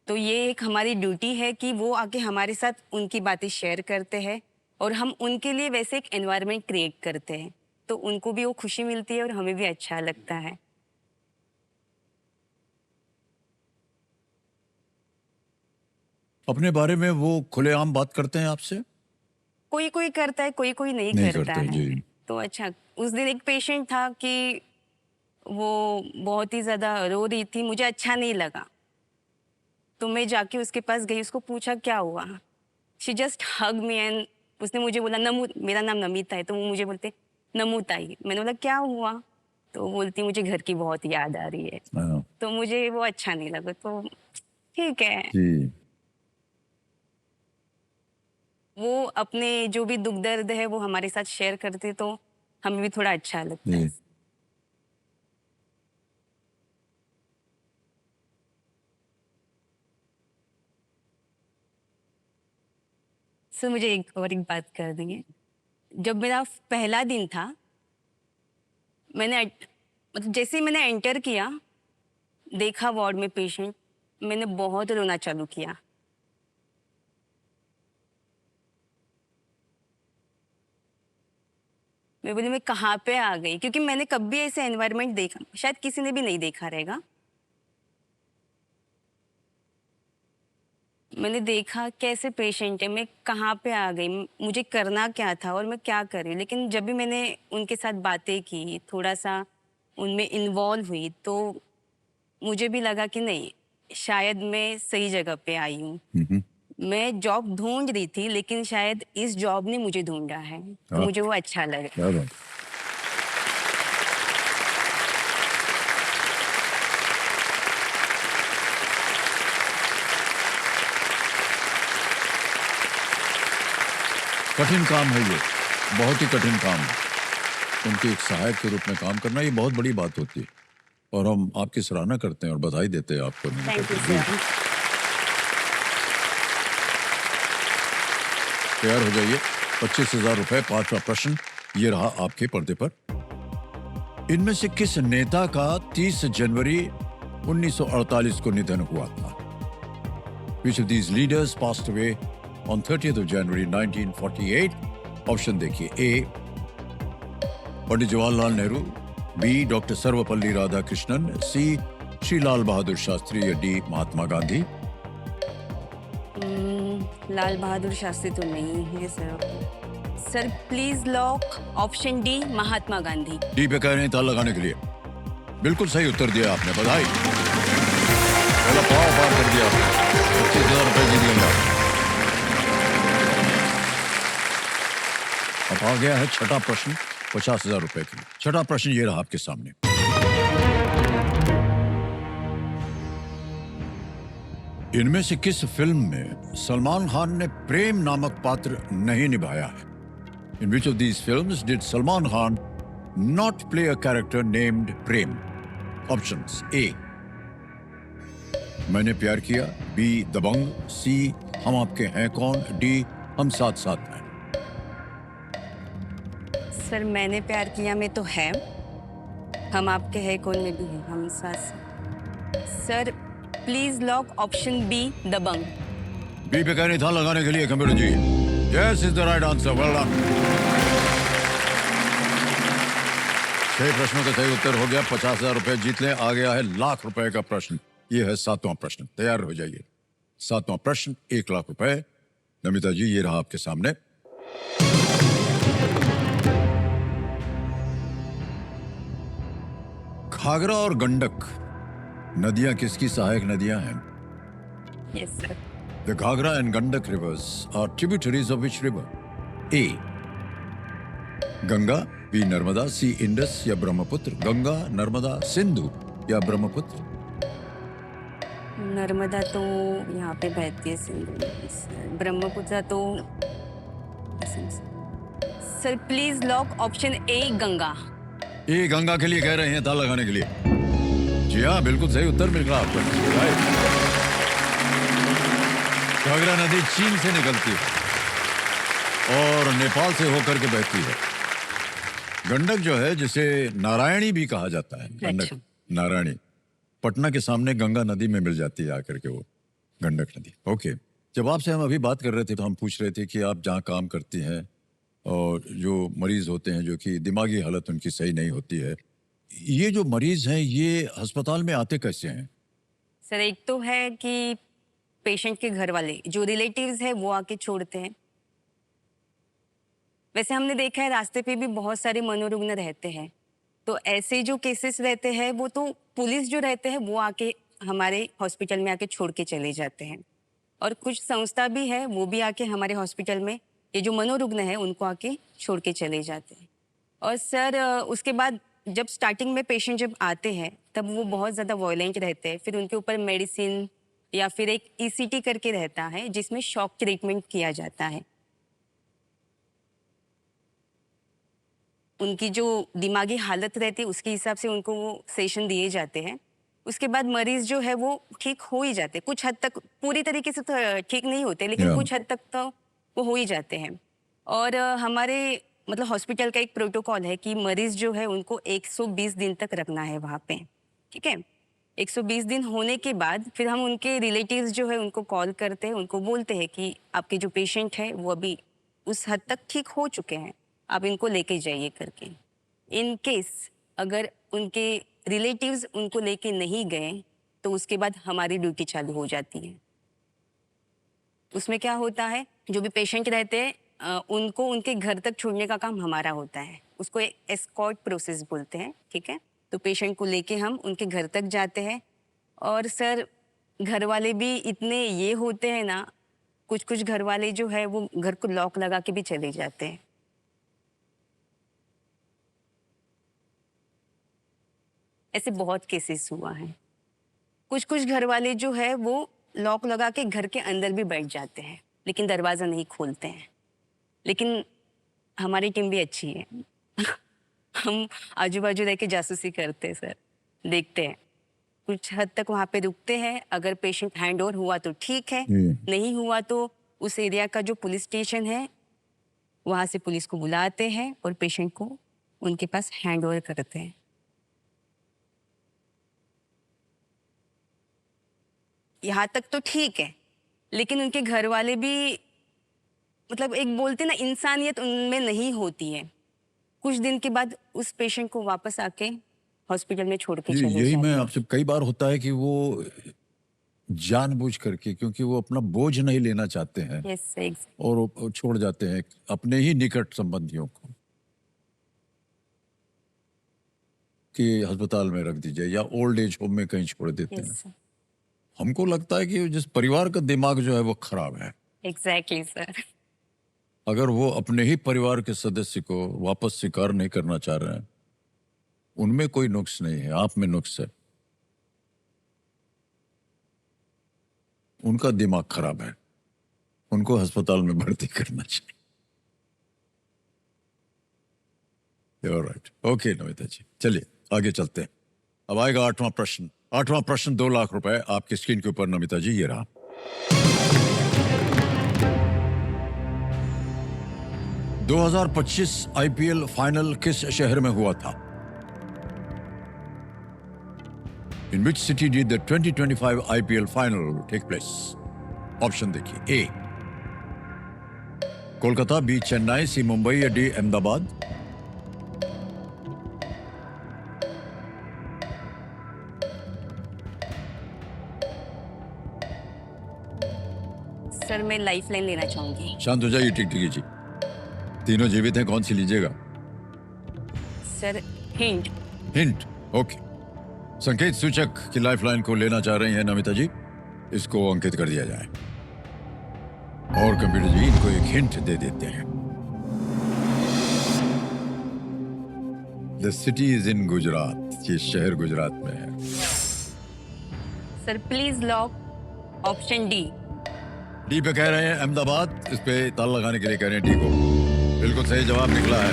तो ये एक हमारी ड्यूटी है कि वो आके हमारे साथ उनकी बातें शेयर करते हैं और हम उनके लिए वैसे एक एनवायरनमेंट क्रिएट करते हैं, तो उनको भी वो खुशी मिलती है और हमें भी अच्छा लगता है। अपने बारे में वो खुलेआम बात करते हैं आपसे? कोई कोई करता है, कोई कोई नहीं नहीं करता करते, है। जी। तो अच्छा, उस दिन एक पेशेंट था कि वो बहुत ही ज़्यादा रो रही थी, मुझे अच्छा नहीं लगा। तो मैं जाके उसके पास गई, उसको पूछा क्या हुआ? She just hug me and उसने मुझे बोला नमू, मेरा नाम नमिता है, तो वो मुझे बोलते नमू ताई। मैंने बोला क्या हुआ? तो वो बोलती मुझे घर की बहुत याद आ रही है। हाँ, तो मुझे वो अच्छा नहीं लगा, तो ठीक है। जी वो अपने जो भी दुख दर्द है वो हमारे साथ शेयर करते, तो हमें भी थोड़ा अच्छा लगता है। जी सर मुझे एक बात कर देंगे। जब मेरा पहला दिन था, मतलब जैसे ही मैंने एंटर किया, देखा वार्ड में पेशेंट, मैंने बहुत रोना चालू किया। मैं बोली मैं कहाँ पे आ गई, क्योंकि मैंने कभी ऐसे एनवायरनमेंट देखा, शायद किसी ने भी नहीं देखा रहेगा। मैंने देखा कैसे पेशेंट है, मैं कहाँ पे आ गई, मुझे करना क्या था और मैं क्या कर रही हूँ। लेकिन जब भी मैंने उनके साथ बातें की, थोड़ा सा उनमें इन्वॉल्व हुई, तो मुझे भी लगा कि नहीं, शायद मैं सही जगह पे आई हूँ। मैं जॉब ढूंढ रही थी, लेकिन शायद इस जॉब ने मुझे ढूंढा है, तो हाँ। मुझे वो अच्छा लगा। क्या बात। कठिन काम है ये, बहुत ही कठिन काम है। उनके एक सहायक के रूप में काम करना ये बहुत बड़ी बात होती है और हम आपकी सराहना करते हैं और बधाई देते हैं आपको। थैंक यू जी। सर। तैयार हो जाइए। 25,000 रुपए, 5वां प्रश्न ये रहा आपके पर्दे पर। इनमें से किस नेता का 30 जनवरी 1948 को निधन हुआ था? Which of these leaders passed away on 30th of January 1948? Option देखिए। ए पंडित जवाहरलाल नेहरू, बी डॉक्टर सर्वपल्ली राधाकृष्णन, सी श्री लाल बहादुर शास्त्री या डी महात्मा गांधी। लाल बहादुर शास्त्री तो नहीं है sir. Sir please lock option D Mahatma Gandhi. D पे कह रहे हैं ताल लगाने के लिए। बिल्कुल सही उत्तर दिया आपने, बधाई। पहला पाव पार कर दिया आपने, 25,000 रुपए जीत लेंगे आप। अब आ गया है छठा प्रश्न 50,000 रुपए के लिए। छठा प्रश्न ये रहा आपके सामने। इनमें से किस फिल्म में सलमान खान ने प्रेम नामक पात्र नहीं निभाया है? In which of these films did Salman Khan not play a character named Prem? Options: A मैंने प्यार किया, B दबंग, C हम आपके हैं कौन, D हम साथ साथ हैं। सर मैंने प्यार किया में तो है, हम आपके है कौन में भी है, हम साथ। Sir please lock option B Dabangg. B पे कहने था लगाने के लिए computer ji. Yes is the right answer. Well done. 6 प्रश्नों का सही उत्तर हो गया, 50,000 रुपए जीत लें। आ गया है लाख रुपए का प्रश्न। ये है 7वां प्रश्न, तैयार हो जाइए। 7वां प्रश्न 1 लाख रुपए। नमिता जी ये रहा आपके सामने। घाघरा और गंडक नदियां किसकी सहायक नदियां हैं? Yes sir. The Ghagra and Gandak rivers are tributaries of which river? A. Ganga, B. Narmada, C. Indus या ब्रह्मपुत्र। गंगा, नर्मदा, सिंधु या ब्रह्मपुत्र। नर्मदा तो यहाँ पे बहती है, सिंधु नहीं सर। ब्रह्मपुत्र तो sir please lock option A Ganga. A Ganga के लिए कह रहे हैं ताला लगाने के लिए। जी हाँ, बिल्कुल सही उत्तर मिल रहा आपको। घाघरा नदी चीन से निकलती है और नेपाल से होकर के बहती है। गंडक जो है, जिसे नारायणी भी कहा जाता है, गंडक अच्छा। नारायणी, पटना के सामने गंगा नदी में मिल जाती है आकर के वो गंडक नदी। ओके, जब आपसे हम अभी बात कर रहे थे तो हम पूछ रहे थे कि आप जहाँ काम करती हैं और जो मरीज होते हैं जो कि दिमागी हालत उनकी सही नहीं होती है, ये जो मरीज हैं ये अस्पताल में आते कैसे हैं? सर एक तो है कि पेशेंट के घर वाले जो रिलेटिव्स है वो आके छोड़ते हैं। वैसे हमने देखा है रास्ते पे भी बहुत सारे मनोरुग्ण रहते हैं, तो ऐसे जो केसेस रहते हैं वो तो पुलिस जो रहते हैं वो आके हमारे हॉस्पिटल में आके छोड़ के चले जाते हैं, और कुछ संस्था भी है वो भी आके हमारे हॉस्पिटल में ये जो मनोरुग्ण है उनको आके छोड़ के चले जाते हैं। और सर उसके बाद जब स्टार्टिंग में पेशेंट जब आते हैं तब वो बहुत ज़्यादा वॉयलेंट रहते हैं, फिर उनके ऊपर मेडिसिन या फिर एक ईसीटी करके रहता है जिसमें शॉक ट्रीटमेंट किया जाता है। उनकी जो दिमागी हालत रहती है उसके हिसाब से उनको वो सेशन दिए जाते हैं। उसके बाद मरीज जो है वो ठीक हो ही जाते हैं, कुछ हद तक, पूरी तरीके से तो ठीक नहीं होते लेकिन Yeah. कुछ हद तक तो वो हो ही जाते हैं। और हमारे मतलब हॉस्पिटल का एक प्रोटोकॉल है कि मरीज जो है उनको 120 दिन तक रखना है वहाँ पे, ठीक है। 120 दिन होने के बाद फिर हम उनके रिलेटिव्स जो है उनको कॉल करते हैं, उनको बोलते हैं कि आपके जो पेशेंट है वो अभी उस हद तक ठीक हो चुके हैं, आप इनको लेके जाइए करके। इन केस अगर उनके रिलेटिव्स उनको लेके नहीं गए तो उसके बाद हमारी ड्यूटी चालू हो जाती है। उसमें क्या होता है, जो भी पेशेंट रहते हैं उनको उनके घर तक छोड़ने का काम हमारा होता है, उसको एक एस्कॉर्ट प्रोसेस बोलते हैं, ठीक है। तो पेशेंट को लेके हम उनके घर तक जाते हैं। और सर घर वाले भी इतने ये होते हैं ना, कुछ कुछ घर वाले जो है वो घर को लॉक लगा के भी चले जाते हैं। ऐसे बहुत केसेस हुआ है। कुछ कुछ घर वाले जो है वो लॉक लगा के घर के अंदर भी बैठ जाते हैं लेकिन दरवाज़ा नहीं खोलते हैं। लेकिन हमारी टीम भी अच्छी है हम आजू बाजू रह के जासूसी करते हैं सर, देखते हैं, कुछ हद तक वहाँ पे रुकते हैं। अगर पेशेंट हैंड ओवर हुआ तो ठीक है, नहीं हुआ तो उस एरिया का जो पुलिस स्टेशन है वहाँ से पुलिस को बुलाते हैं और पेशेंट को उनके पास हैंड ओवर करते हैं। यहाँ तक तो ठीक है, लेकिन उनके घर वाले भी मतलब एक बोलते ना इंसानियत उनमें नहीं होती है। कुछ दिन के बाद उस पेशेंट को वापस आके हॉस्पिटल में छोड़ के चले यही जाते मैं हैं। आपसे कई बार होता है कि वो जानबूझ करके, क्योंकि वो अपना बोझ नहीं लेना चाहते हैं यस और वो छोड़ जाते हैं अपने ही निकट संबंधियों को कि अस्पताल में रख दीजिए या ओल्ड एज होम में कहीं छोड़ देते हैं। यस हमको लगता है कि जिस परिवार का दिमाग जो है वो खराब है, एग्जैक्टली सर। अगर वो अपने ही परिवार के सदस्य को वापस स्वीकार नहीं करना चाह रहे हैं, उनमें कोई नुक्स नहीं है, आप में नुक्स है, उनका दिमाग खराब है, उनको अस्पताल में भर्ती करना चाहिए। राइट, ओके नमिता जी, चलिए आगे चलते हैं। अब आएगा 8वां प्रश्न। 8वां प्रश्न 2 लाख रुपए आपकी स्क्रीन के ऊपर नमिता जी, ये रहा। 2025 आईपीएल फाइनल किस शहर में हुआ था? In which city did the 2025 IPL final take place? Option देखिए। ए कोलकाता, बी चेन्नई, सी मुंबई या डी अहमदाबाद। सर मैं लाइफ लाइन लेना चाहूंगी। शांत हो जाइए टिकटिकी जी, तीनों जीवित हैं, कौन सी लीजिएगा? Sir hint. Hint, okay. संकेत सूचक की लाइफलाइन को लेना चाह रही हैं नमिता जी, इसको अंकित कर दिया जाए और कंप्यूटर जी इनको एक हिंट दे देते हैं। The city is in Gujarat, ये शहर गुजरात में है। Sir please lock option D. D पे कह रहे हैं अहमदाबाद, इस पे ताला लगाने के लिए कह रहे हैं डी को। बिल्कुल सही जवाब निकला है।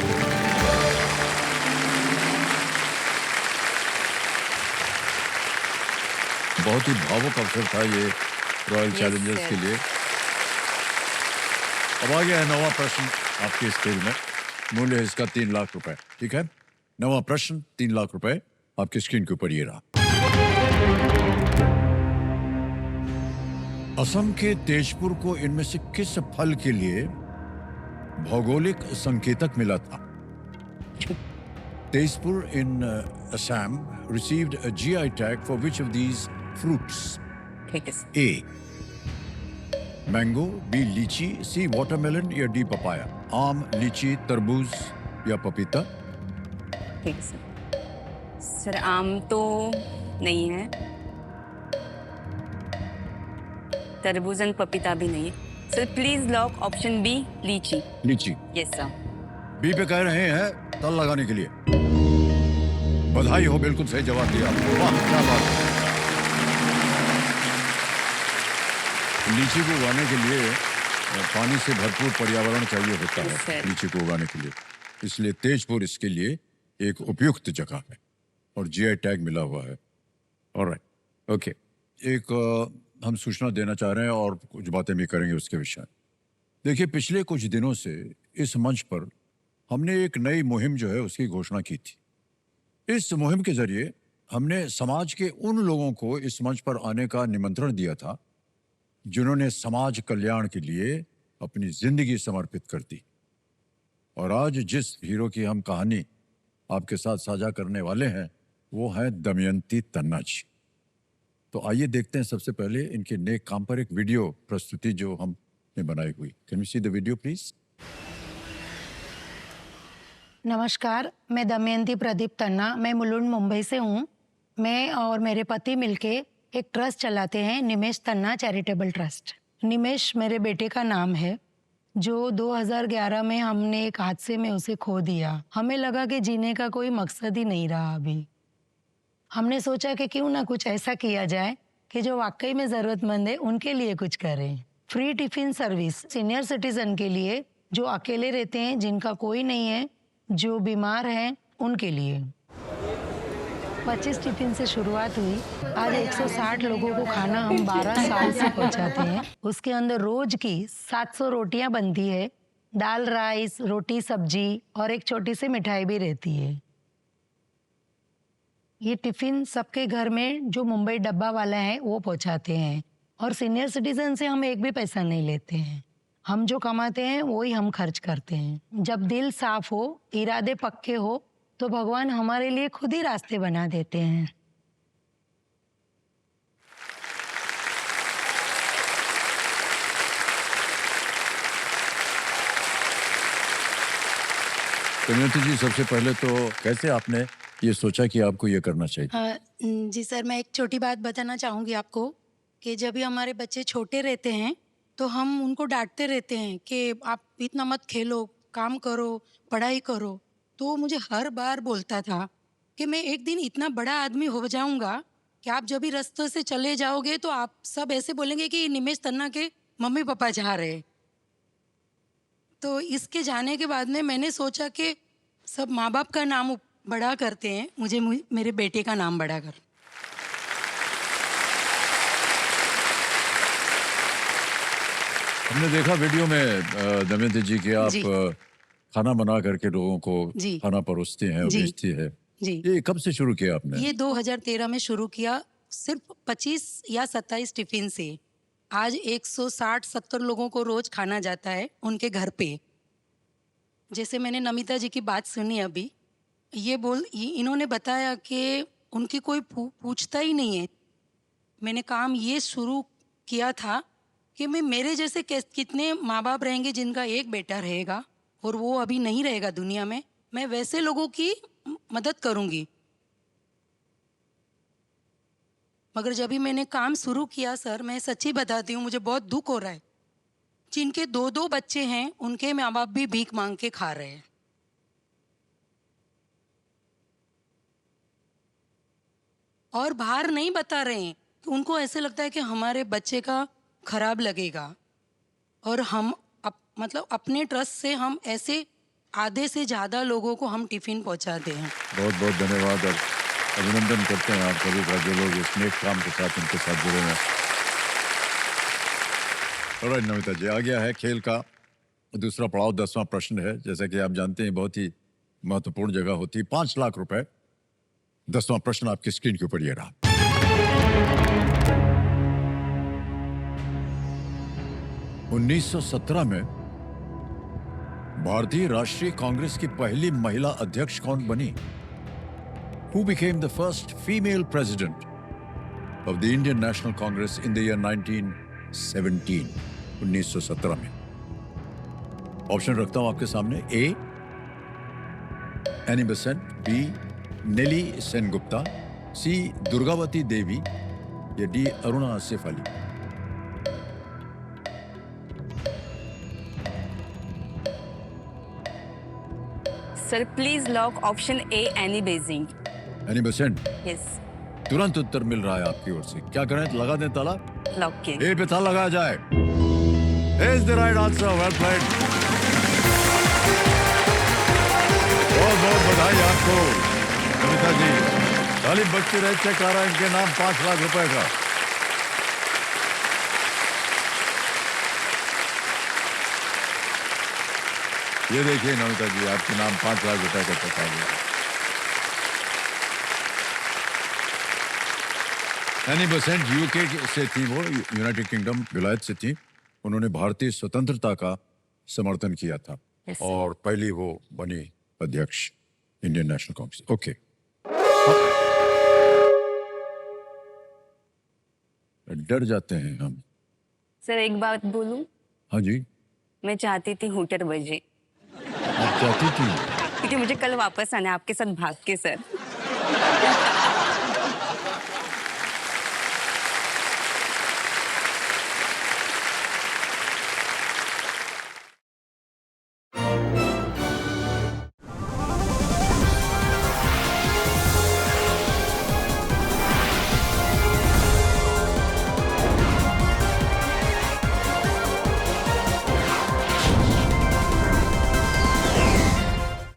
बहुत ही भावुक अवसर था ये रॉयल चैलेंजर्स sir. के लिए। अब आ गया है 9वां प्रश्न आपके स्क्रीन में, मूल्य है इसका 3 लाख रुपए, ठीक है। 9वां प्रश्न 3 लाख रुपए आपकी स्क्रीन के ऊपर ये रहा। असम के तेजपुर को इनमें से किस फल के लिए भौगोलिक संकेतक मिला था? तेजपुर इन Assam received a GI tag for which of these fruits? ठीक है sir. A. Mango, B. Lychee, C. Watermelon या D. Papaya? आम, लीची, तरबूज या पपीता? ठीक है सर। सर आम तो नहीं है, तरबूज एंड पपीता भी नहीं है। Sir please lock option B, lychee. Lychee yes sir. B पे कह रहे हैं तल लगाने के लिए। बधाई हो, बिल्कुल सही जवाब दिया। वाह क्या बात है। लीची को उगाने के लिए पानी से भरपूर पर्यावरण चाहिए होता Yes, है sir. लीची को उगाने के लिए, इसलिए तेजपुर इसके लिए एक उपयुक्त जगह है और जीआई टैग मिला हुआ है। Alright, okay. एक हम सूचना देना चाह रहे हैं और कुछ बातें भी करेंगे उसके विषय में। देखिए, पिछले कुछ दिनों से इस मंच पर हमने एक नई मुहिम जो है उसकी घोषणा की थी। इस मुहिम के जरिए हमने समाज के उन लोगों को इस मंच पर आने का निमंत्रण दिया था जिन्होंने समाज कल्याण के लिए अपनी जिंदगी समर्पित कर दी। और आज जिस हीरो की हम कहानी आपके साथ साझा करने वाले हैं वो है दमयंती तन्ना जी। तो आइए देखते हैं सबसे पहले इनके नेक काम पर एक वीडियो प्रस्तुति जो हमने बनाई हुई। Can we see the video please? नमस्कार, मैं दमयंती प्रदीप तन्ना, मैं मुलुंड मुंबई से हूँ। मैं और मेरे पति मिलके एक ट्रस्ट चलाते हैं, निमेश तन्ना चैरिटेबल ट्रस्ट। निमेश मेरे बेटे का नाम है, जो 2011 में हमने एक हादसे में उसे खो दिया। हमें लगा कि जीने का कोई मकसद ही नहीं रहा अभी। हमने सोचा कि क्यों ना कुछ ऐसा किया जाए कि जो वाकई में ज़रूरतमंद है उनके लिए कुछ करें। Free tiffin service senior citizen के लिए, जो अकेले रहते हैं, जिनका कोई नहीं है, जो बीमार हैं, उनके लिए। 25 टिफिन से शुरुआत हुई। आज 160 लोगों को खाना हम 12 साल से पहुंचाते हैं। उसके अंदर रोज की 700 रोटियां बनती है, दाल, राइस, रोटी, सब्जी और एक छोटी सी मिठाई भी रहती है। ये टिफिन सबके घर में जो मुंबई डब्बा वाला है वो पहुंचाते हैं और सीनियर सिटीजन से हम एक भी पैसा नहीं लेते हैं। हम जो कमाते हैं वो ही हम खर्च करते हैं। जब दिल साफ हो, इरादे पक्के हो, तो भगवान हमारे लिए खुद ही रास्ते बना देते हैं। दमयंती जी, सबसे पहले तो कैसे आपने ये सोचा कि आपको ये करना चाहिए? जी सर, मैं एक छोटी बात बताना चाहूँगी आपको कि जब भी हमारे बच्चे छोटे रहते हैं तो हम उनको डांटते रहते हैं कि आप इतना मत खेलो, काम करो, पढ़ाई करो। तो वो मुझे हर बार बोलता था कि मैं एक दिन इतना बड़ा आदमी हो जाऊंगा कि आप जब भी रास्ते से चले जाओगे तो आप सब ऐसे बोलेंगे कि निमेश तन्ना के मम्मी पापा जा रहे। तो इसके जाने के बाद में मैंने सोचा कि सब माँ बाप का नाम बड़ा करते हैं, मुझे मेरे बेटे का नाम बड़ा कर। हमने देखा वीडियो में दमयंती जी कि आप जी। खाना बना करके लोगों को जी। खाना परोसती हैं और जी। बेचती है। जी, ये कब से शुरू किया आपने? ये 2013 में शुरू किया, सिर्फ 25 या 27 टिफिन से आज 160-70 लोगों को रोज खाना जाता है उनके घर पे। जैसे मैंने नमिता जी की बात सुनी अभी, इन्होंने बताया कि उनकी कोई पूछता ही नहीं है। मैंने काम ये शुरू किया था कि मैं मेरे जैसे कितने माँ बाप रहेंगे जिनका एक बेटा रहेगा और वो अभी नहीं रहेगा दुनिया में, मैं वैसे लोगों की मदद करूंगी। मगर जब भी मैंने काम शुरू किया सर, मैं सच्ची बताती हूँ, मुझे बहुत दुख हो रहा है। जिनके 2-2 बच्चे हैं उनके माँ बाप भी भीख मांग के खा रहे हैं। और बाहर नहीं बता रहे हैं, उनको ऐसे लगता है कि हमारे बच्चे का खराब लगेगा। और हम मतलब अपने ट्रस्ट से हम ऐसे आधे से ज़्यादा लोगों को हम टिफिन पहुंचाते हैं। बहुत बहुत धन्यवाद और अभिनंदन करते हैं आप सभी का जो लोग इस नेक काम के साथ इनके साथ जुड़े हैं। ऑलराइट नमिता जी, आ गया है खेल का दूसरा पड़ाव। 10वां प्रश्न है। जैसा कि आप जानते हैं बहुत ही महत्वपूर्ण जगह होती है। 5 लाख रुपए। 10वां प्रश्न आपकी स्क्रीन के ऊपर ये रहा। (1917) में भारतीय राष्ट्रीय कांग्रेस की पहली महिला अध्यक्ष कौन बनी? Who became the first female president of the Indian National Congress in the year 1917? 1917 में ऑप्शन रखता हूं आपके सामने। ए एनी बेसेंट, बी नेली सेनगुप्ता, सी दुर्गावती देवी, या D Aruna Asif Ali. Sir please lock option A any Beijing. Annie Besant, yes, तुरंत उत्तर मिल रहा है आपकी ओर से। क्या करें, लगा दें ताला? लॉक किए। ए पे ताला लगाया जाए। Is the right answer, well played. बहुत बहुत बधाई आपको कविता जी। ताली बच्चे रहे, चेक आ रहा है इनके नाम 5 लाख रुपए का। ये देखिए नमिता जी, आपके नाम 5 लाख रुपए का चेक आ गया। एनी बेसेंट यूके से थी, वो यूनाइटेड किंगडम विलायत से थी। उन्होंने भारतीय स्वतंत्रता का समर्थन किया था। Yes, और पहली वो बनी अध्यक्ष इंडियन नेशनल कांग्रेस। ओके, डर जाते हैं हम। सर एक बात बोलूं, हाँ जी, मैं चाहती थी हूटर बजे, आप चाहती थी? क्योंकि मुझे कल वापस आना है आपके साथ भाग के सर।